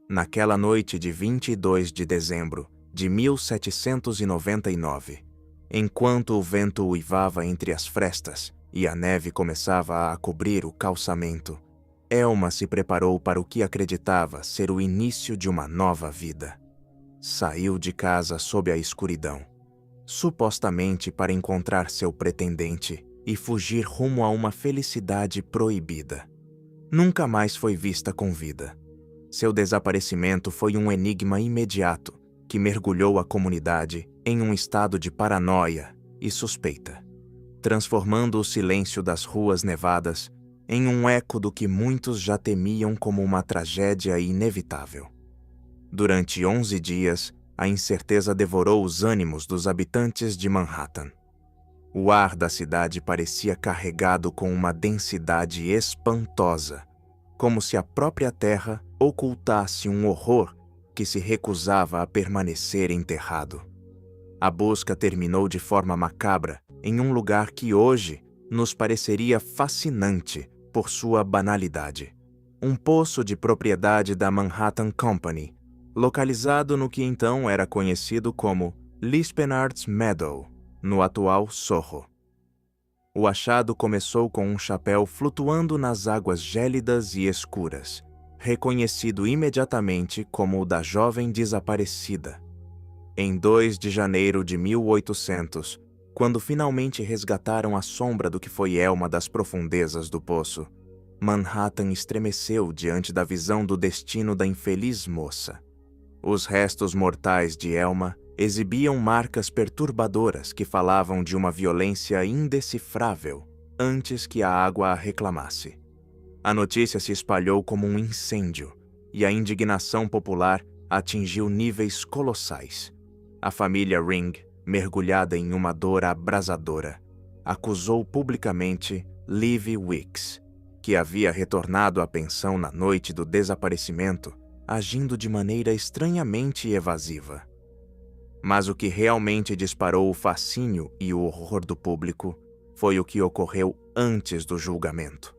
Naquela noite de 22 de dezembro de 1799, enquanto o vento uivava entre as frestas e a neve começava a cobrir o calçamento, Elma se preparou para o que acreditava ser o início de uma nova vida. Saiu de casa sob a escuridão, supostamente para encontrar seu pretendente e fugir rumo a uma felicidade proibida. Nunca mais foi vista com vida. Seu desaparecimento foi um enigma imediato que mergulhou a comunidade em um estado de paranoia e suspeita, transformando o silêncio das ruas nevadas em um eco do que muitos já temiam como uma tragédia inevitável. Durante 11 dias, a incerteza devorou os ânimos dos habitantes de Manhattan. O ar da cidade parecia carregado com uma densidade espantosa, como se a própria terra ocultasse um horror que se recusava a permanecer enterrado. A busca terminou de forma macabra em um lugar que hoje nos pareceria fascinante por sua banalidade. Um poço de propriedade da Manhattan Company, localizado no que então era conhecido como Lispenard's Meadow, no atual Soho. O achado começou com um chapéu flutuando nas águas gélidas e escuras, reconhecido imediatamente como o da jovem desaparecida. Em 2 de janeiro de 1800, quando finalmente resgataram a sombra do que foi Elma das profundezas do poço, Manhattan estremeceu diante da visão do destino da infeliz moça. Os restos mortais de Elma exibiam marcas perturbadoras que falavam de uma violência indecifrável antes que a água a reclamasse. A notícia se espalhou como um incêndio e a indignação popular atingiu níveis colossais. A família Ring, mergulhada em uma dor abrasadora, acusou publicamente Livy Weeks, que havia retornado à pensão na noite do desaparecimento, agindo de maneira estranhamente evasiva. Mas o que realmente disparou o fascínio e o horror do público foi o que ocorreu antes do julgamento.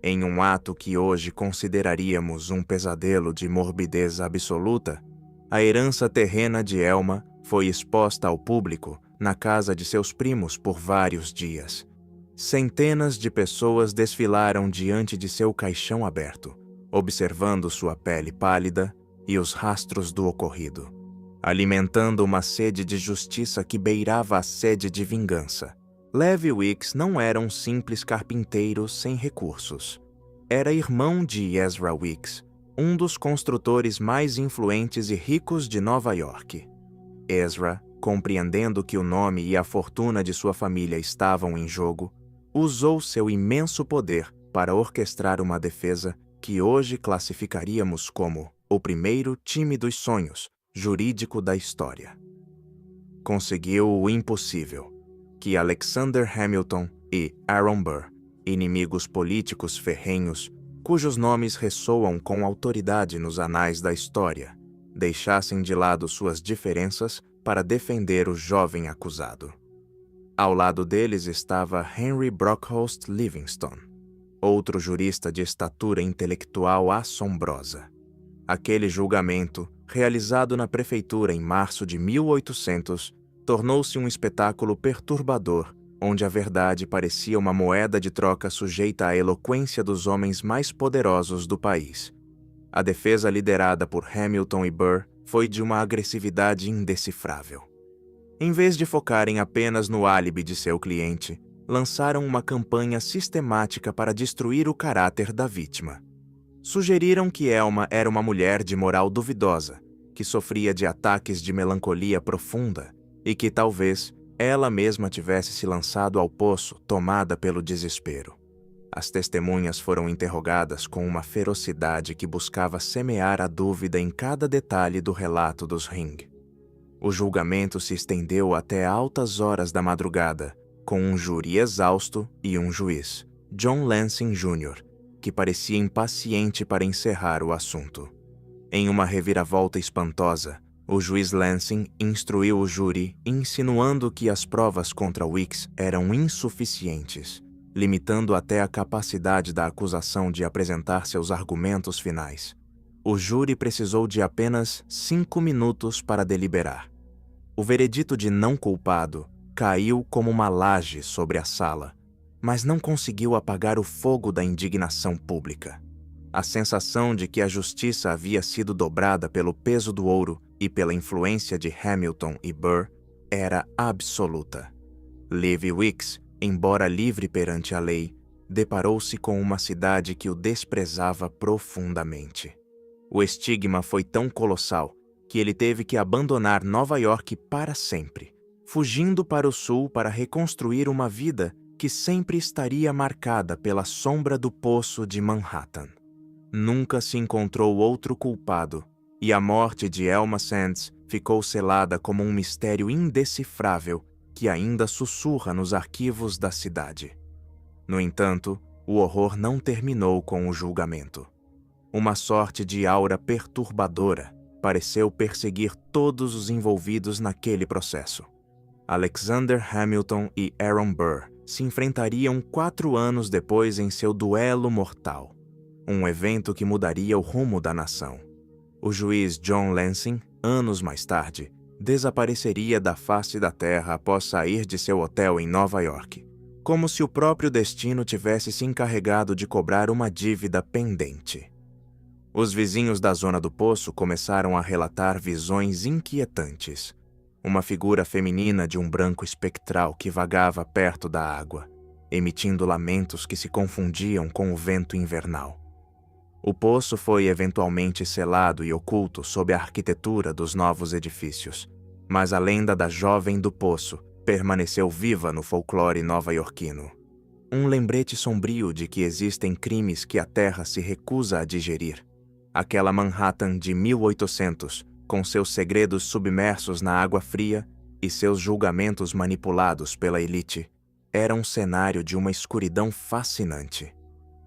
Em um ato que hoje consideraríamos um pesadelo de morbidez absoluta, a herança terrena de Elma foi exposta ao público na casa de seus primos por vários dias. Centenas de pessoas desfilaram diante de seu caixão aberto, observando sua pele pálida e os rastros do ocorrido, alimentando uma sede de justiça que beirava a sede de vingança. Livy Weeks não era um simples carpinteiro sem recursos. era irmão de Ezra Weeks, um dos construtores mais influentes e ricos de Nova York. Ezra, compreendendo que o nome e a fortuna de sua família estavam em jogo, usou seu imenso poder para orquestrar uma defesa que hoje classificaríamos como o primeiro time dos sonhos jurídico da história. Conseguiu o impossível, que Alexander Hamilton e Aaron Burr, inimigos políticos ferrenhos, cujos nomes ressoam com autoridade nos anais da história, deixassem de lado suas diferenças para defender o jovem acusado. Ao lado deles estava Henry Brockhost Livingston, outro jurista de estatura intelectual assombrosa. Aquele julgamento, realizado na prefeitura em março de 1800, tornou-se um espetáculo perturbador, onde a verdade parecia uma moeda de troca sujeita à eloquência dos homens mais poderosos do país. A defesa liderada por Hamilton e Burr foi de uma agressividade indecifrável. Em vez de focarem apenas no álibi de seu cliente, lançaram uma campanha sistemática para destruir o caráter da vítima. Sugeriram que Elma era uma mulher de moral duvidosa, que sofria de ataques de melancolia profunda e que talvez ela mesma tivesse se lançado ao poço, tomada pelo desespero. As testemunhas foram interrogadas com uma ferocidade que buscava semear a dúvida em cada detalhe do relato dos Ring. O julgamento se estendeu até altas horas da madrugada, com um júri exausto e um juiz, John Lansing Jr., que parecia impaciente para encerrar o assunto. Em uma reviravolta espantosa, o juiz Lansing instruiu o júri, insinuando que as provas contra Weeks eram insuficientes, limitando até a capacidade da acusação de apresentar seus argumentos finais. O júri precisou de apenas 5 minutos para deliberar. O veredito de não culpado caiu como uma laje sobre a sala, mas não conseguiu apagar o fogo da indignação pública. A sensação de que a justiça havia sido dobrada pelo peso do ouro e pela influência de Hamilton e Burr era absoluta. Livy Weeks, embora livre perante a lei, deparou-se com uma cidade que o desprezava profundamente. O estigma foi tão colossal que ele teve que abandonar Nova York para sempre, fugindo para o sul para reconstruir uma vida que sempre estaria marcada pela sombra do poço de Manhattan. Nunca se encontrou outro culpado, e a morte de Elma Sands ficou selada como um mistério indecifrável que ainda sussurra nos arquivos da cidade. No entanto, o horror não terminou com o julgamento. Uma sorte de aura perturbadora pareceu perseguir todos os envolvidos naquele processo. Alexander Hamilton e Aaron Burr se enfrentariam 4 anos depois em seu duelo mortal, um evento que mudaria o rumo da nação. O juiz John Lansing, anos mais tarde, desapareceria da face da terra após sair de seu hotel em Nova York, como se o próprio destino tivesse se encarregado de cobrar uma dívida pendente. Os vizinhos da zona do poço começaram a relatar visões inquietantes. Uma figura feminina de um branco espectral que vagava perto da água, emitindo lamentos que se confundiam com o vento invernal. O poço foi eventualmente selado e oculto sob a arquitetura dos novos edifícios, mas a lenda da jovem do poço permaneceu viva no folclore nova-iorquino. Um lembrete sombrio de que existem crimes que a terra se recusa a digerir. Aquela Manhattan de 1800, com seus segredos submersos na água fria e seus julgamentos manipulados pela elite, era um cenário de uma escuridão fascinante.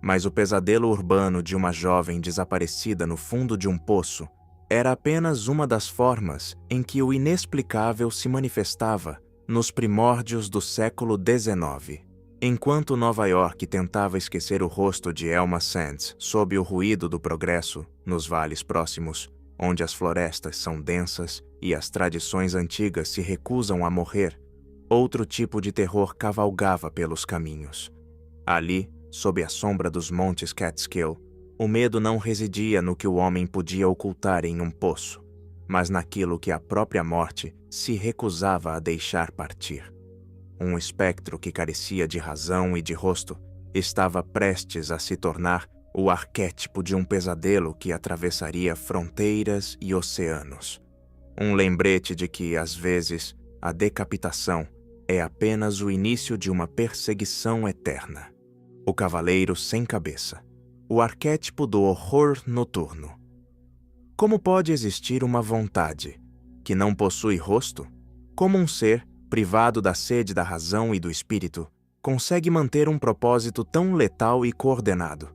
Mas o pesadelo urbano de uma jovem desaparecida no fundo de um poço era apenas uma das formas em que o inexplicável se manifestava nos primórdios do século XIX. Enquanto Nova York tentava esquecer o rosto de Elma Sands sob o ruído do progresso, nos vales próximos, onde as florestas são densas e as tradições antigas se recusam a morrer, outro tipo de terror cavalgava pelos caminhos. Ali, sob a sombra dos montes Catskill, o medo não residia no que o homem podia ocultar em um poço, mas naquilo que a própria morte se recusava a deixar partir. Um espectro que carecia de razão e de rosto estava prestes a se tornar o arquétipo de um pesadelo que atravessaria fronteiras e oceanos. Um lembrete de que, às vezes, a decapitação é apenas o início de uma perseguição eterna. O cavaleiro sem cabeça, o arquétipo do horror noturno. Como pode existir uma vontade que não possui rosto? Como um ser, privado da sede da razão e do espírito, consegue manter um propósito tão letal e coordenado?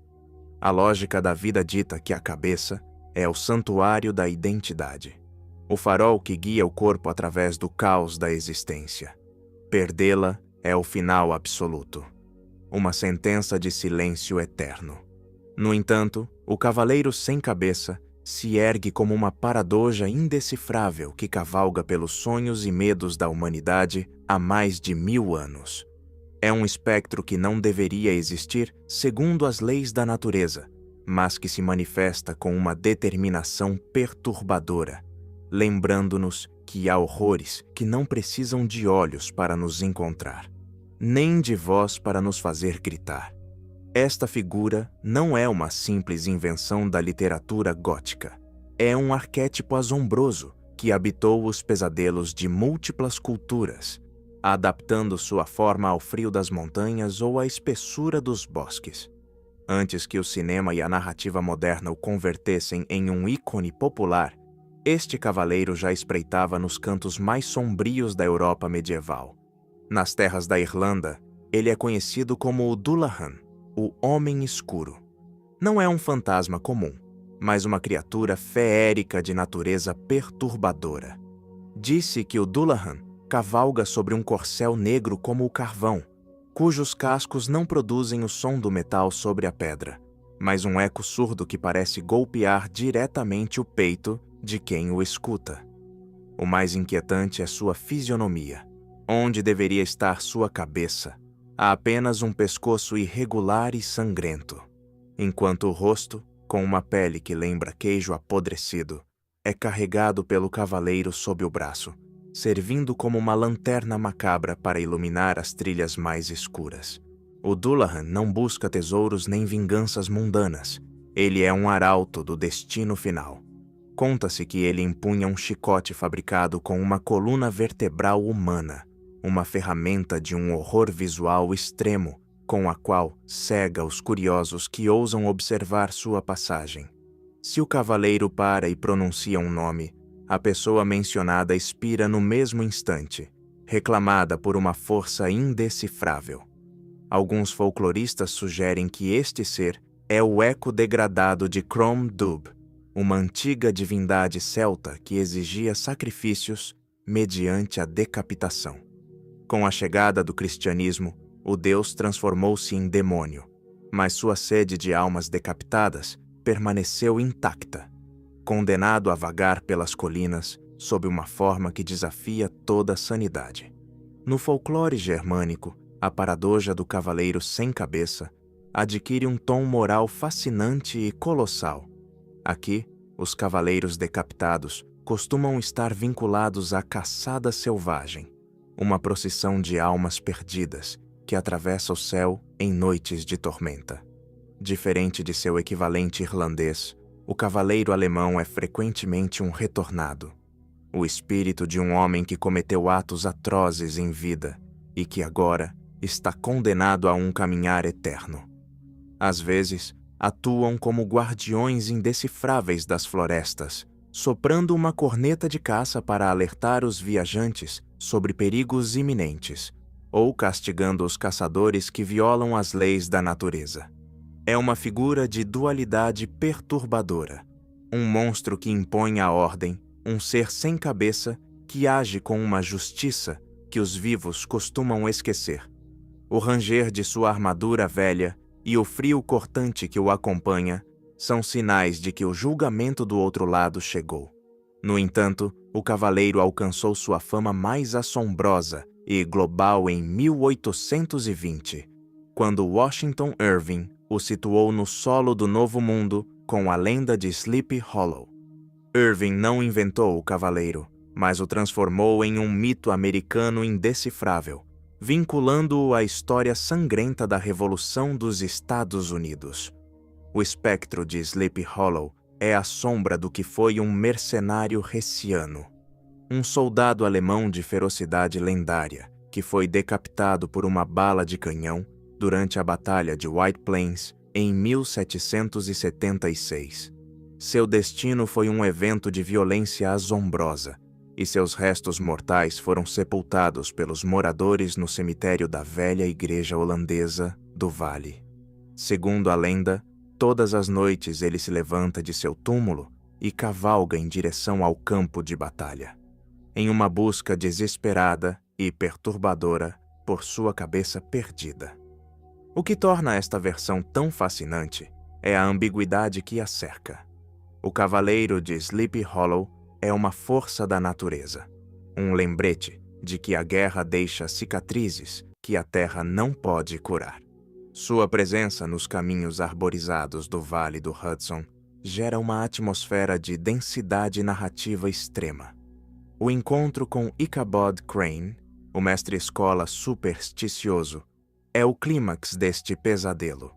A lógica da vida dita que a cabeça é o santuário da identidade, o farol que guia o corpo através do caos da existência. Perdê-la é o final absoluto, uma sentença de silêncio eterno. No entanto, o cavaleiro sem cabeça se ergue como uma paradoxa indecifrável que cavalga pelos sonhos e medos da humanidade há mais de 1000 anos. É um espectro que não deveria existir segundo as leis da natureza, mas que se manifesta com uma determinação perturbadora, lembrando-nos que há horrores que não precisam de olhos para nos encontrar, nem de voz para nos fazer gritar. Esta figura não é uma simples invenção da literatura gótica. É um arquétipo assombroso que habitou os pesadelos de múltiplas culturas, adaptando sua forma ao frio das montanhas ou à espessura dos bosques. Antes que o cinema e a narrativa moderna o convertessem em um ícone popular, este cavaleiro já espreitava nos cantos mais sombrios da Europa medieval. Nas terras da Irlanda, ele é conhecido como o Dullahan, o Homem Escuro. Não é um fantasma comum, mas uma criatura feérica de natureza perturbadora. Disse que o Dullahan cavalga sobre um corcel negro como o carvão, cujos cascos não produzem o som do metal sobre a pedra, mas um eco surdo que parece golpear diretamente o peito de quem o escuta. O mais inquietante é sua fisionomia. Onde deveria estar sua cabeça, há apenas um pescoço irregular e sangrento, enquanto o rosto, com uma pele que lembra queijo apodrecido, é carregado pelo cavaleiro sob o braço, servindo como uma lanterna macabra para iluminar as trilhas mais escuras. O Dullahan não busca tesouros nem vinganças mundanas. Ele é um arauto do destino final. Conta-se que ele empunha um chicote fabricado com uma coluna vertebral humana, uma ferramenta de um horror visual extremo, com a qual cega os curiosos que ousam observar sua passagem. Se o cavaleiro para e pronuncia um nome, a pessoa mencionada expira no mesmo instante, reclamada por uma força indecifrável. Alguns folcloristas sugerem que este ser é o eco degradado de Crom Dubh, uma antiga divindade celta que exigia sacrifícios mediante a decapitação. Com a chegada do cristianismo, o deus transformou-se em demônio, mas sua sede de almas decapitadas permaneceu intacta, condenado a vagar pelas colinas sob uma forma que desafia toda a sanidade. No folclore germânico, a paradoxa do cavaleiro sem cabeça adquire um tom moral fascinante e colossal. Aqui, os cavaleiros decapitados costumam estar vinculados à caçada selvagem, uma procissão de almas perdidas que atravessa o céu em noites de tormenta. Diferente de seu equivalente irlandês, o cavaleiro alemão é frequentemente um retornado, o espírito de um homem que cometeu atos atrozes em vida e que agora está condenado a um caminhar eterno. Às vezes, atuam como guardiões indecifráveis das florestas, soprando uma corneta de caça para alertar os viajantes sobre perigos iminentes, ou castigando os caçadores que violam as leis da natureza. É uma figura de dualidade perturbadora, um monstro que impõe a ordem, um ser sem cabeça que age com uma justiça que os vivos costumam esquecer. O ranger de sua armadura velha e o frio cortante que o acompanha são sinais de que o julgamento do outro lado chegou. No entanto, o cavaleiro alcançou sua fama mais assombrosa e global em 1820, quando Washington Irving o situou no solo do Novo Mundo com a lenda de Sleepy Hollow. Irving não inventou o cavaleiro, mas o transformou em um mito americano indecifrável, vinculando-o à história sangrenta da Revolução dos Estados Unidos. O espectro de Sleepy Hollow é a sombra do que foi um mercenário hessiano, um soldado alemão de ferocidade lendária, que foi decapitado por uma bala de canhão durante a Batalha de White Plains em 1776. Seu destino foi um evento de violência assombrosa, e seus restos mortais foram sepultados pelos moradores no cemitério da velha igreja holandesa do Vale. Segundo a lenda, todas as noites ele se levanta de seu túmulo e cavalga em direção ao campo de batalha, em uma busca desesperada e perturbadora por sua cabeça perdida. O que torna esta versão tão fascinante é a ambiguidade que a cerca. O Cavaleiro de Sleepy Hollow é uma força da natureza, um lembrete de que a guerra deixa cicatrizes que a terra não pode curar. Sua presença nos caminhos arborizados do Vale do Hudson gera uma atmosfera de densidade narrativa extrema. O encontro com Ichabod Crane, o mestre-escola supersticioso, é o clímax deste pesadelo.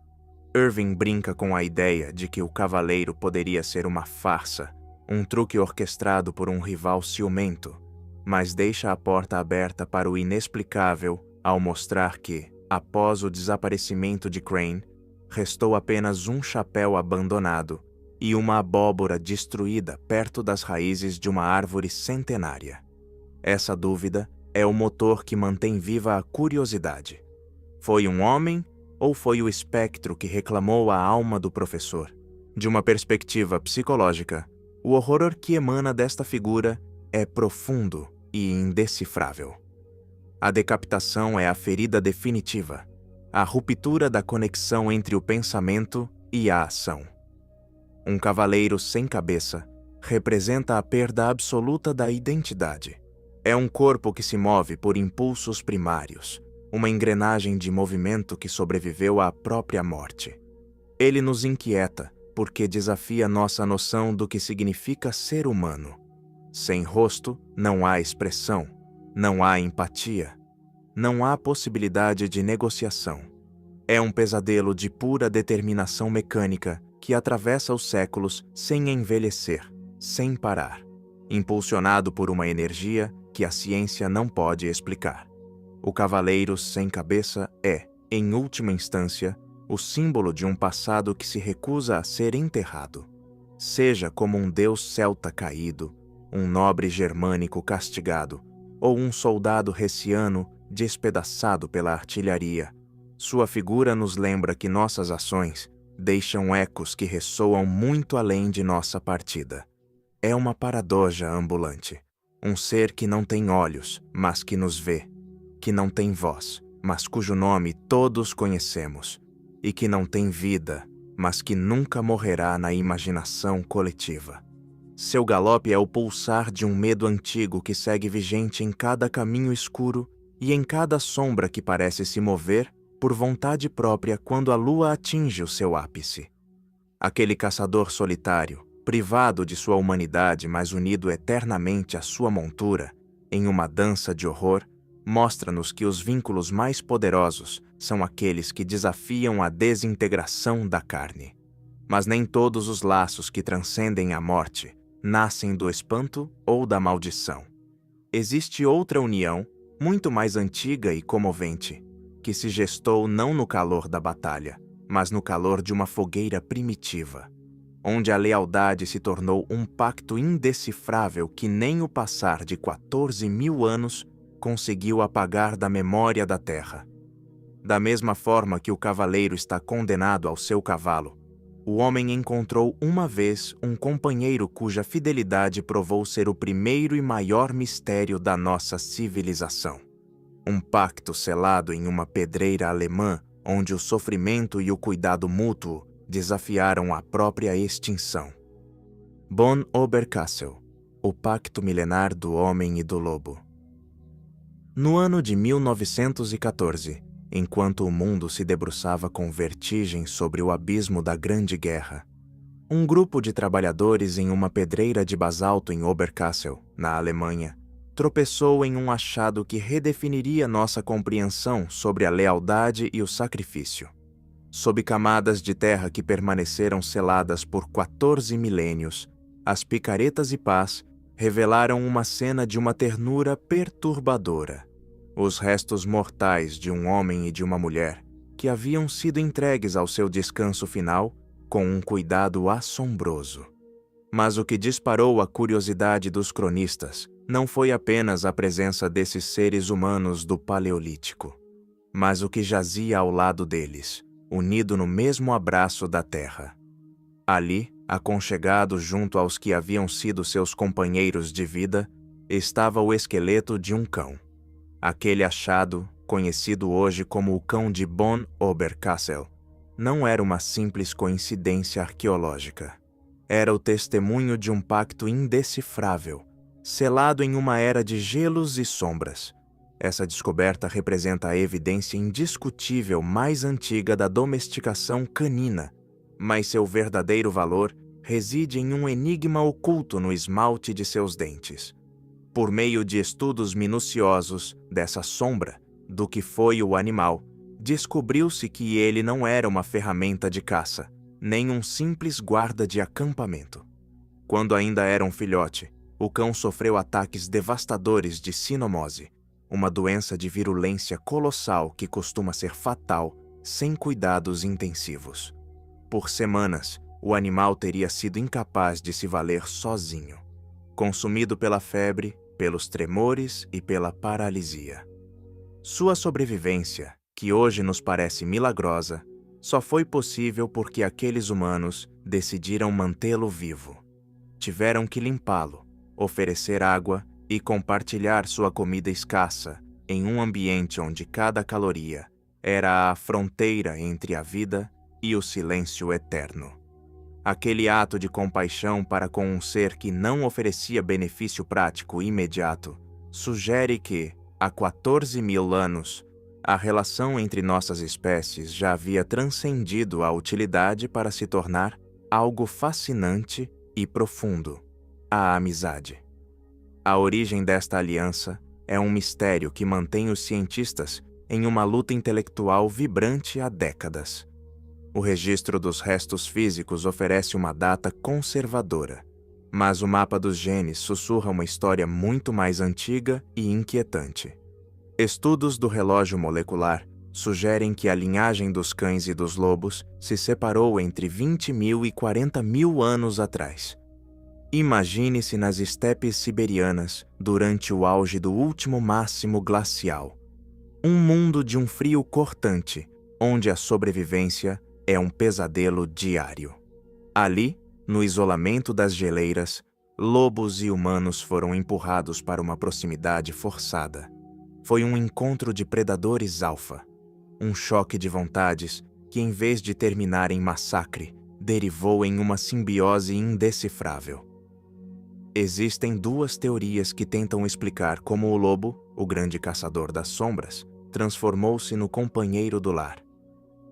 Irving brinca com a ideia de que o cavaleiro poderia ser uma farsa, um truque orquestrado por um rival ciumento, mas deixa a porta aberta para o inexplicável ao mostrar que, após o desaparecimento de Crane, restou apenas um chapéu abandonado e uma abóbora destruída perto das raízes de uma árvore centenária. Essa dúvida é o motor que mantém viva a curiosidade. Foi um homem ou foi o espectro que reclamou a alma do professor? De uma perspectiva psicológica, o horror que emana desta figura é profundo e indecifrável. A decapitação é a ferida definitiva, a ruptura da conexão entre o pensamento e a ação. Um cavaleiro sem cabeça representa a perda absoluta da identidade. É um corpo que se move por impulsos primários, uma engrenagem de movimento que sobreviveu à própria morte. Ele nos inquieta porque desafia nossa noção do que significa ser humano. Sem rosto, não há expressão, não há empatia, não há possibilidade de negociação. É um pesadelo de pura determinação mecânica que atravessa os séculos sem envelhecer, sem parar, impulsionado por uma energia que a ciência não pode explicar. O cavaleiro sem cabeça é, em última instância, o símbolo de um passado que se recusa a ser enterrado. Seja como um deus celta caído, um nobre germânico castigado, ou um soldado hessiano despedaçado pela artilharia, sua figura nos lembra que nossas ações deixam ecos que ressoam muito além de nossa partida. É uma paradoxa ambulante, um ser que não tem olhos, mas que nos vê, que não tem voz, mas cujo nome todos conhecemos, e que não tem vida, mas que nunca morrerá na imaginação coletiva. Seu galope é o pulsar de um medo antigo que segue vigente em cada caminho escuro e em cada sombra que parece se mover por vontade própria quando a lua atinge o seu ápice. Aquele caçador solitário, privado de sua humanidade, mas unido eternamente à sua montura, em uma dança de horror, mostra-nos que os vínculos mais poderosos são aqueles que desafiam a desintegração da carne. Mas nem todos os laços que transcendem a morte nascem do espanto ou da maldição. Existe outra união, muito mais antiga e comovente, que se gestou não no calor da batalha, mas no calor de uma fogueira primitiva, onde a lealdade se tornou um pacto indecifrável que nem o passar de 14.000 anos conseguiu apagar da memória da terra. Da mesma forma que o cavaleiro está condenado ao seu cavalo, o homem encontrou uma vez um companheiro cuja fidelidade provou ser o primeiro e maior mistério da nossa civilização. Um pacto selado em uma pedreira alemã, onde o sofrimento e o cuidado mútuo desafiaram a própria extinção. Von Oberkassel, o pacto milenar do homem e do lobo. No ano de 1914, enquanto o mundo se debruçava com vertigem sobre o abismo da Grande Guerra, um grupo de trabalhadores em uma pedreira de basalto em Oberkassel, na Alemanha, tropeçou em um achado que redefiniria nossa compreensão sobre a lealdade e o sacrifício. Sob camadas de terra que permaneceram seladas por 14 milênios, as picaretas e pás revelaram uma cena de uma ternura perturbadora. Os restos mortais de um homem e de uma mulher que haviam sido entregues ao seu descanso final com um cuidado assombroso. Mas o que disparou a curiosidade dos cronistas não foi apenas a presença desses seres humanos do Paleolítico, mas o que jazia ao lado deles, unido no mesmo abraço da terra. Ali, aconchegado junto aos que haviam sido seus companheiros de vida, estava o esqueleto de um cão. Aquele achado, conhecido hoje como o cão de Bonn Oberkassel, não era uma simples coincidência arqueológica. Era o testemunho de um pacto indecifrável, selado em uma era de gelos e sombras. Essa descoberta representa a evidência indiscutível mais antiga da domesticação canina, mas seu verdadeiro valor reside em um enigma oculto no esmalte de seus dentes. Por meio de estudos minuciosos dessa sombra, do que foi o animal, descobriu-se que ele não era uma ferramenta de caça, nem um simples guarda de acampamento. Quando ainda era um filhote, o cão sofreu ataques devastadores de sinomose, uma doença de virulência colossal que costuma ser fatal sem cuidados intensivos. Por semanas, o animal teria sido incapaz de se valer sozinho, consumido pela febre, pelos tremores e pela paralisia. Sua sobrevivência, que hoje nos parece milagrosa, só foi possível porque aqueles humanos decidiram mantê-lo vivo. Tiveram que limpá-lo, oferecer água e compartilhar sua comida escassa em um ambiente onde cada caloria era a fronteira entre a vida e o silêncio eterno. Aquele ato de compaixão para com um ser que não oferecia benefício prático imediato sugere que, há 14 mil anos, a relação entre nossas espécies já havia transcendido a utilidade para se tornar algo fascinante e profundo: a amizade. A origem desta aliança é um mistério que mantém os cientistas em uma luta intelectual vibrante há décadas. O registro dos restos físicos oferece uma data conservadora, mas o mapa dos genes sussurra uma história muito mais antiga e inquietante. Estudos do relógio molecular sugerem que a linhagem dos cães e dos lobos se separou entre 20 mil e 40 mil anos atrás. Imagine-se nas estepes siberianas durante o auge do último máximo glacial. Um mundo de um frio cortante, onde a sobrevivência é um pesadelo diário. Ali, no isolamento das geleiras, lobos e humanos foram empurrados para uma proximidade forçada. Foi um encontro de predadores alfa, um choque de vontades que, em vez de terminar em massacre, derivou em uma simbiose indecifrável. Existem duas teorias que tentam explicar como o lobo, o grande caçador das sombras, transformou-se no companheiro do lar.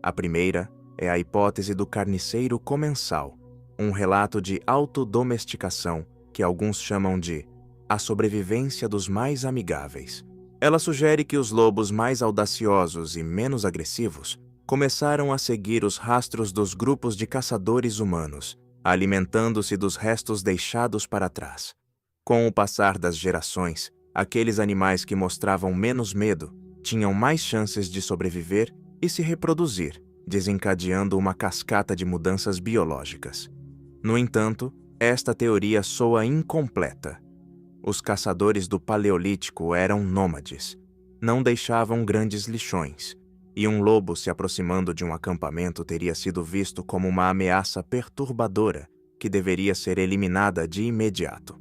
A primeira é a hipótese do carniceiro comensal, um relato de autodomesticação que alguns chamam de a sobrevivência dos mais amigáveis. Ela sugere que os lobos mais audaciosos e menos agressivos começaram a seguir os rastros dos grupos de caçadores humanos, alimentando-se dos restos deixados para trás. Com o passar das gerações, aqueles animais que mostravam menos medo tinham mais chances de sobreviver e se reproduzir, desencadeando uma cascata de mudanças biológicas. No entanto, esta teoria soa incompleta. Os caçadores do Paleolítico eram nômades, não deixavam grandes lixões, e um lobo se aproximando de um acampamento teria sido visto como uma ameaça perturbadora que deveria ser eliminada de imediato.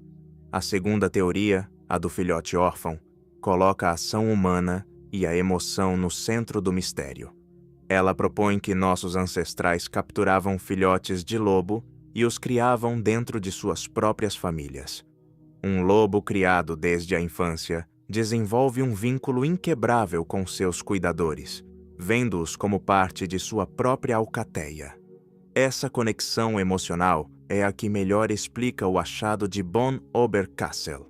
A segunda teoria, a do filhote órfão, coloca a ação humana e a emoção no centro do mistério. Ela propõe que nossos ancestrais capturavam filhotes de lobo e os criavam dentro de suas próprias famílias. Um lobo criado desde a infância desenvolve um vínculo inquebrável com seus cuidadores, vendo-os como parte de sua própria alcateia. Essa conexão emocional é a que melhor explica o achado de Bonn Oberkassel.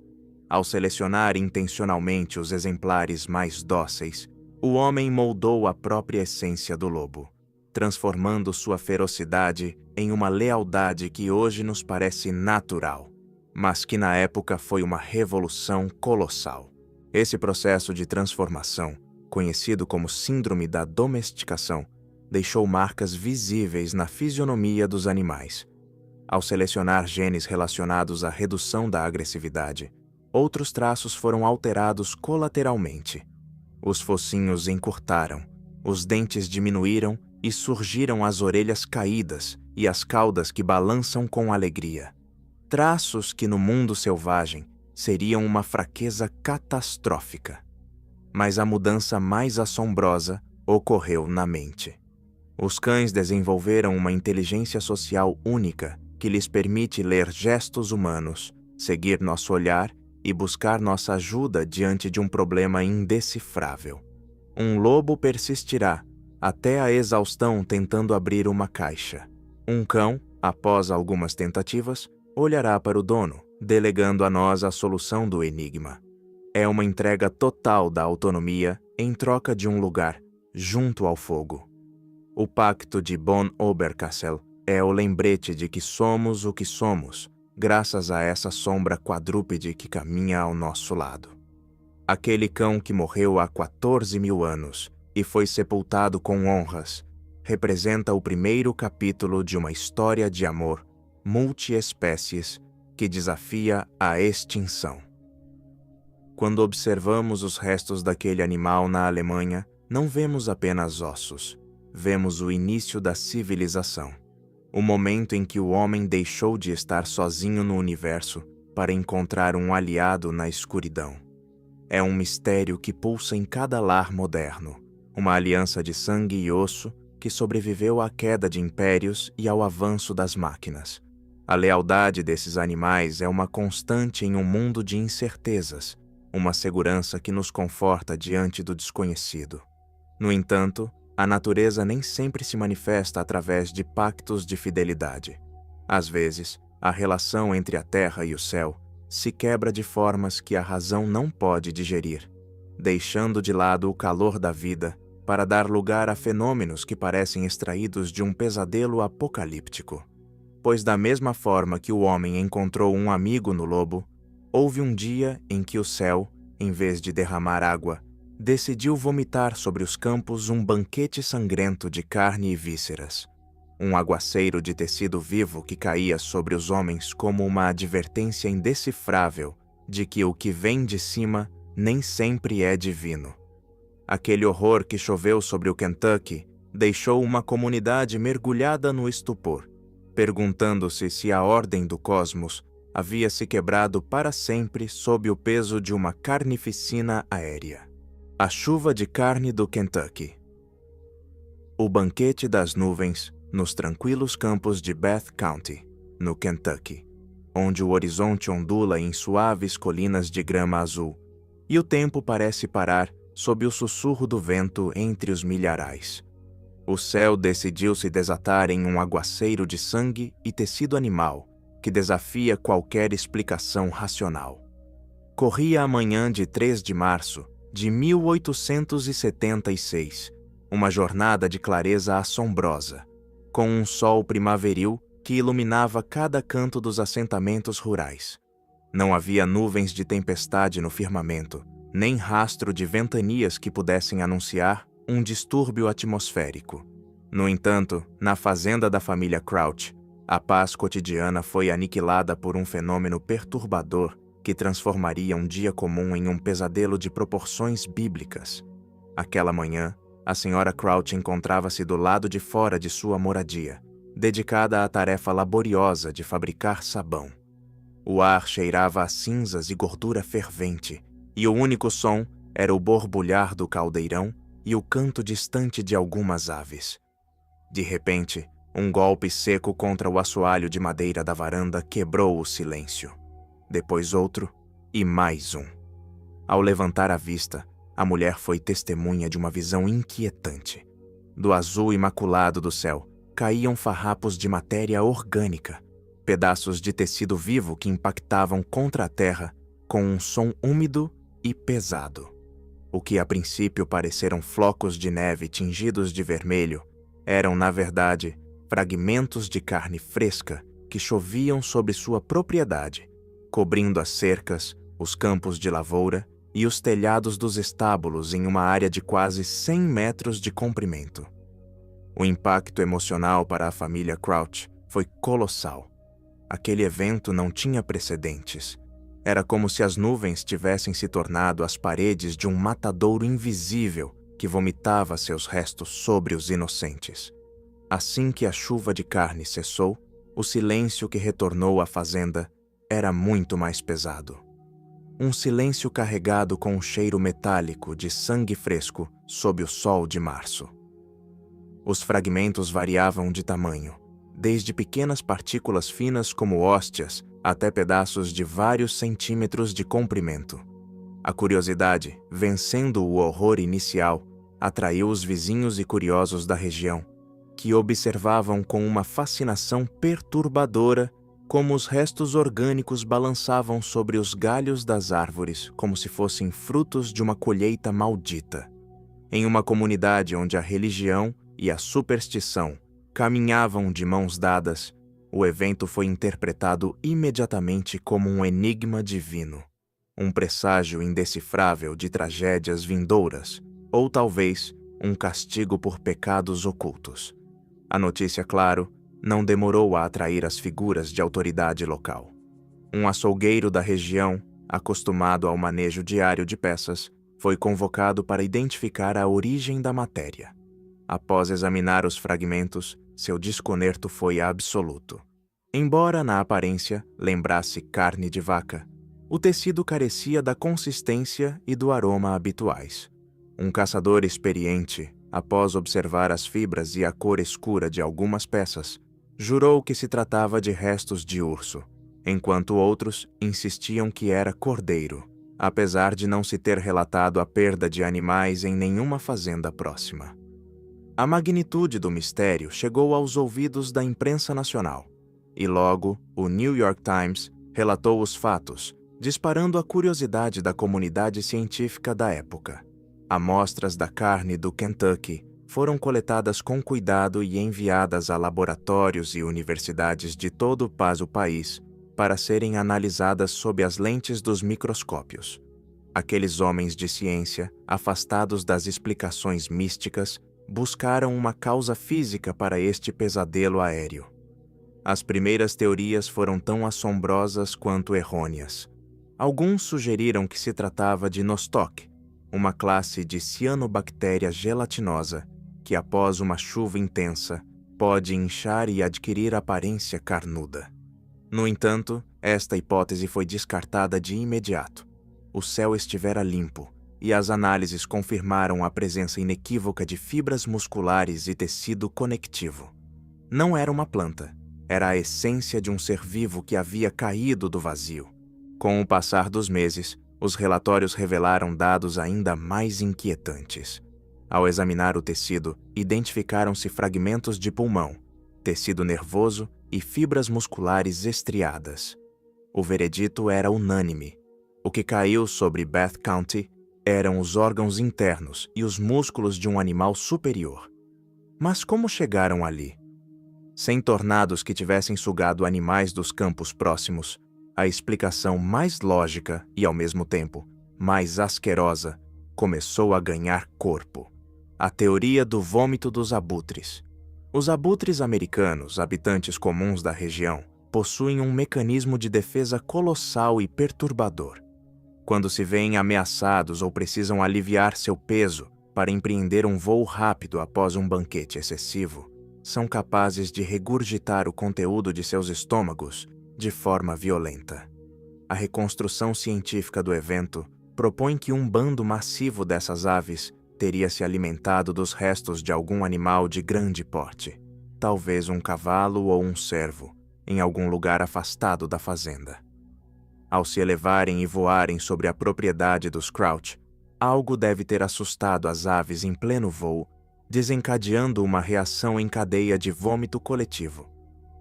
Ao selecionar intencionalmente os exemplares mais dóceis, o homem moldou a própria essência do lobo. transformando sua ferocidade em uma lealdade que hoje nos parece natural, mas que na época foi uma revolução colossal. Esse processo de transformação, conhecido como Síndrome da Domesticação, deixou marcas visíveis na fisionomia dos animais. Ao selecionar genes relacionados à redução da agressividade, outros traços foram alterados colateralmente. Os focinhos encurtaram, os dentes diminuíram e surgiram as orelhas caídas e as caudas que balançam com alegria. Traços que no mundo selvagem seriam uma fraqueza catastrófica. Mas a mudança mais assombrosa ocorreu na mente. Os cães desenvolveram uma inteligência social única que lhes permite ler gestos humanos, seguir nosso olhar e buscar nossa ajuda diante de um problema indecifrável. Um lobo persistirá até a exaustão tentando abrir uma caixa. Um cão, após algumas tentativas, olhará para o dono, delegando a nós a solução do enigma. É uma entrega total da autonomia em troca de um lugar junto ao fogo. O Pacto de Bonn Oberkassel é o lembrete de que somos o que somos, graças a essa sombra quadrúpede que caminha ao nosso lado. Aquele cão que morreu há 14.000 anos e foi sepultado com honras representa o primeiro capítulo de uma história de amor multiespécies que desafia a extinção. Quando observamos os restos daquele animal na Alemanha, não vemos apenas ossos, vemos o início da civilização. O momento em que o homem deixou de estar sozinho no universo para encontrar um aliado na escuridão. É um mistério que pulsa em cada lar moderno, uma aliança de sangue e osso que sobreviveu à queda de impérios e ao avanço das máquinas. A lealdade desses animais é uma constante em um mundo de incertezas, uma segurança que nos conforta diante do desconhecido. No entanto, a natureza nem sempre se manifesta através de pactos de fidelidade. Às vezes, a relação entre a terra e o céu se quebra de formas que a razão não pode digerir, deixando de lado o calor da vida para dar lugar a fenômenos que parecem extraídos de um pesadelo apocalíptico. Pois da mesma forma que o homem encontrou um amigo no lobo, houve um dia em que o céu, em vez de derramar água, decidiu vomitar sobre os campos um banquete sangrento de carne e vísceras. Um aguaceiro de tecido vivo que caía sobre os homens como uma advertência indecifrável de que o que vem de cima nem sempre é divino. Aquele horror que choveu sobre o Kentucky deixou uma comunidade mergulhada no estupor, perguntando-se se a ordem do cosmos havia se quebrado para sempre sob o peso de uma carnificina aérea. A chuva de carne do Kentucky. O banquete das nuvens nos tranquilos campos de Bath County, no Kentucky, onde o horizonte ondula em suaves colinas de grama azul, e o tempo parece parar sob o sussurro do vento entre os milharais. O céu decidiu se desatar em um aguaceiro de sangue e tecido animal que desafia qualquer explicação racional. Corria a manhã de 3 de março de 1876, uma jornada de clareza assombrosa, com um sol primaveril que iluminava cada canto dos assentamentos rurais. Não havia nuvens de tempestade no firmamento, nem rastro de ventanias que pudessem anunciar um distúrbio atmosférico. No entanto, na fazenda da família Crouch, a paz cotidiana foi aniquilada por um fenômeno perturbador que transformaria um dia comum em um pesadelo de proporções bíblicas. Aquela manhã, a senhora Crouch encontrava-se do lado de fora de sua moradia, dedicada à tarefa laboriosa de fabricar sabão. O ar cheirava a cinzas e gordura fervente, e o único som era o borbulhar do caldeirão e o canto distante de algumas aves. De repente, um golpe seco contra o assoalho de madeira da varanda quebrou o silêncio. Depois outro, e mais um. Ao levantar a vista, a mulher foi testemunha de uma visão inquietante. Do azul imaculado do céu, caíam farrapos de matéria orgânica, pedaços de tecido vivo que impactavam contra a terra com um som úmido e pesado. O que a princípio pareceram flocos de neve tingidos de vermelho Eram, na verdade, fragmentos de carne fresca que choviam sobre sua propriedade, cobrindo as cercas, os campos de lavoura e os telhados dos estábulos em uma área de quase 100 metros de comprimento. O impacto emocional para a família Crouch foi colossal. Aquele evento não tinha precedentes. Era como se as nuvens tivessem se tornado as paredes de um matadouro invisível que vomitava seus restos sobre os inocentes. Assim que a chuva de carne cessou, o silêncio que retornou à fazenda era muito mais pesado. Um silêncio carregado com um cheiro metálico de sangue fresco sob o sol de março. Os fragmentos variavam de tamanho, desde pequenas partículas finas como hóstias até pedaços de vários centímetros de comprimento. A curiosidade, vencendo o horror inicial, atraiu os vizinhos e curiosos da região, que observavam com uma fascinação perturbadora como os restos orgânicos balançavam sobre os galhos das árvores como se fossem frutos de uma colheita maldita. Em uma comunidade onde a religião e a superstição caminhavam de mãos dadas, o evento foi interpretado imediatamente como um enigma divino, um presságio indecifrável de tragédias vindouras, ou talvez um castigo por pecados ocultos. A notícia, claro, não demorou a atrair as figuras de autoridade local. Um açougueiro da região, acostumado ao manejo diário de peças, foi convocado para identificar a origem da matéria. Após examinar os fragmentos, seu desconcerto foi absoluto. Embora na aparência lembrasse carne de vaca, o tecido carecia da consistência e do aroma habituais. Um caçador experiente, após observar as fibras e a cor escura de algumas peças, jurou que se tratava de restos de urso, enquanto outros insistiam que era cordeiro, apesar de não se ter relatado a perda de animais em nenhuma fazenda próxima. A magnitude do mistério chegou aos ouvidos da imprensa nacional, e logo o New York Times relatou os fatos, disparando a curiosidade da comunidade científica da época. Amostras da carne do Kentucky foram coletadas com cuidado e enviadas a laboratórios e universidades de todo o país para serem analisadas sob as lentes dos microscópios. Aqueles homens de ciência, afastados das explicações místicas, buscaram uma causa física para este pesadelo aéreo. As primeiras teorias foram tão assombrosas quanto errôneas. Alguns sugeriram que se tratava de nostoc, uma classe de cianobactéria gelatinosa que, após uma chuva intensa, pode inchar e adquirir aparência carnuda. No entanto, esta hipótese foi descartada de imediato. O céu estivera limpo, e as análises confirmaram a presença inequívoca de fibras musculares e tecido conectivo. Não era uma planta, era a essência de um ser vivo que havia caído do vazio. Com o passar dos meses, os relatórios revelaram dados ainda mais inquietantes. Ao examinar o tecido, identificaram-se fragmentos de pulmão, tecido nervoso e fibras musculares estriadas. O veredito era unânime. O que caiu sobre Bath County eram os órgãos internos e os músculos de um animal superior. Mas como chegaram ali? Sem tornados que tivessem sugado animais dos campos próximos, a explicação mais lógica e, ao mesmo tempo, mais asquerosa começou a ganhar corpo. A teoria do vômito dos abutres. Os abutres americanos, habitantes comuns da região, possuem um mecanismo de defesa colossal e perturbador. Quando se veem ameaçados ou precisam aliviar seu peso para empreender um voo rápido após um banquete excessivo, são capazes de regurgitar o conteúdo de seus estômagos de forma violenta. A reconstrução científica do evento propõe que um bando massivo dessas aves teria se alimentado dos restos de algum animal de grande porte, talvez um cavalo ou um cervo, em algum lugar afastado da fazenda. Ao se elevarem e voarem sobre a propriedade dos Crouch, algo deve ter assustado as aves em pleno voo, desencadeando uma reação em cadeia de vômito coletivo.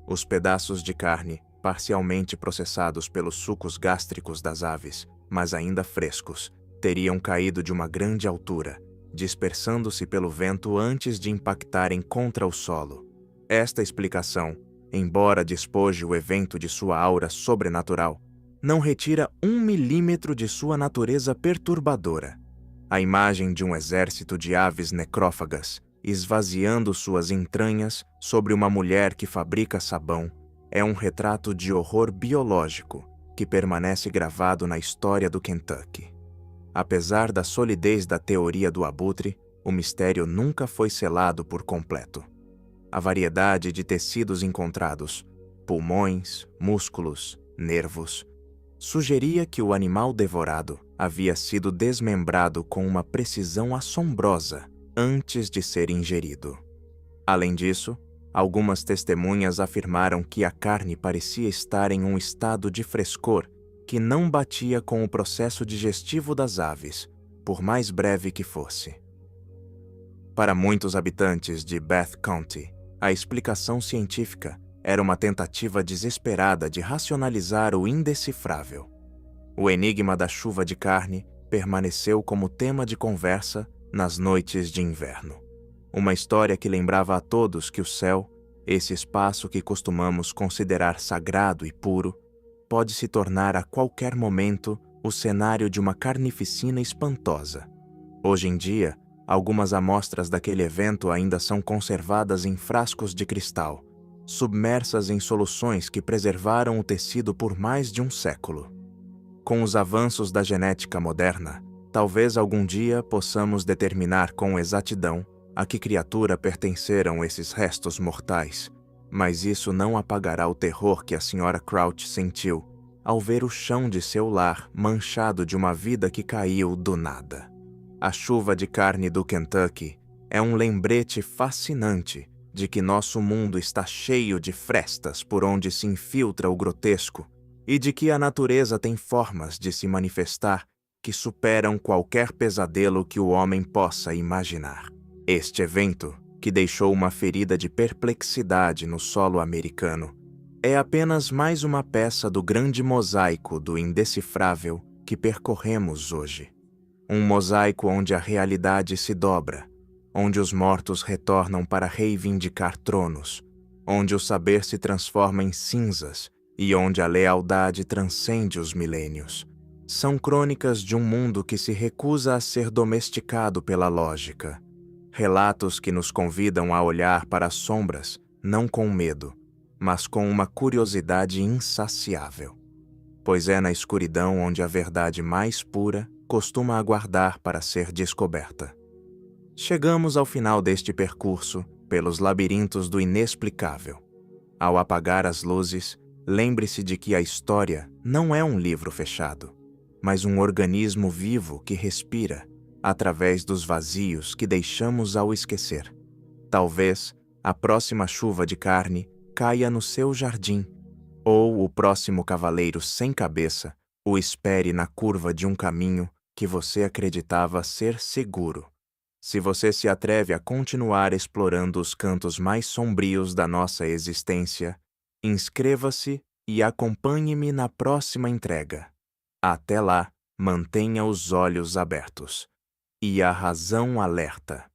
Os pedaços de carne, parcialmente processados pelos sucos gástricos das aves, mas ainda frescos, teriam caído de uma grande altura, dispersando-se pelo vento antes de impactarem contra o solo. Esta explicação, embora despoje o evento de sua aura sobrenatural, não retira 1 milímetro de sua natureza perturbadora. A imagem de um exército de aves necrófagas, esvaziando suas entranhas sobre uma mulher que fabrica sabão, é um retrato de horror biológico que permanece gravado na história do Kentucky. Apesar da solidez da teoria do abutre, o mistério nunca foi selado por completo. A variedade de tecidos encontrados, pulmões, músculos, nervos, sugeria que o animal devorado havia sido desmembrado com uma precisão assombrosa antes de ser ingerido. Além disso, algumas testemunhas afirmaram que a carne parecia estar em um estado de frescor que não batia com o processo digestivo das aves, por mais breve que fosse. Para muitos habitantes de Bath County, a explicação científica era uma tentativa desesperada de racionalizar o indecifrável. O enigma da chuva de carne permaneceu como tema de conversa nas noites de inverno. Uma história que lembrava a todos que o céu, esse espaço que costumamos considerar sagrado e puro, pode se tornar a qualquer momento o cenário de uma carnificina espantosa. Hoje em dia, algumas amostras daquele evento ainda são conservadas em frascos de cristal, submersas em soluções que preservaram o tecido por mais de um século. Com os avanços da genética moderna, talvez algum dia possamos determinar com exatidão a que criatura pertenceram esses restos mortais, mas isso não apagará o terror que a Sra. Crouch sentiu ao ver o chão de seu lar manchado de uma vida que caiu do nada. A chuva de carne do Kentucky é um lembrete fascinante de que nosso mundo está cheio de frestas por onde se infiltra o grotesco e de que a natureza tem formas de se manifestar que superam qualquer pesadelo que o homem possa imaginar. Este evento, que deixou uma ferida de perplexidade no solo americano, é apenas mais uma peça do grande mosaico do indecifrável que percorremos hoje. Um mosaico onde a realidade se dobra, onde os mortos retornam para reivindicar tronos, onde o saber se transforma em cinzas e onde a lealdade transcende os milênios. São crônicas de um mundo que se recusa a ser domesticado pela lógica. Relatos que nos convidam a olhar para as sombras, não com medo, mas com uma curiosidade insaciável. Pois é na escuridão onde a verdade mais pura costuma aguardar para ser descoberta. Chegamos ao final deste percurso pelos labirintos do inexplicável. Ao apagar as luzes, lembre-se de que a história não é um livro fechado, mas um organismo vivo que respira através dos vazios que deixamos ao esquecer. Talvez a próxima chuva de carne caia no seu jardim, ou o próximo cavaleiro sem cabeça o espere na curva de um caminho que você acreditava ser seguro. Se você se atreve a continuar explorando os cantos mais sombrios da nossa existência, inscreva-se e acompanhe-me na próxima entrega. Até lá, mantenha os olhos abertos e a razão alerta.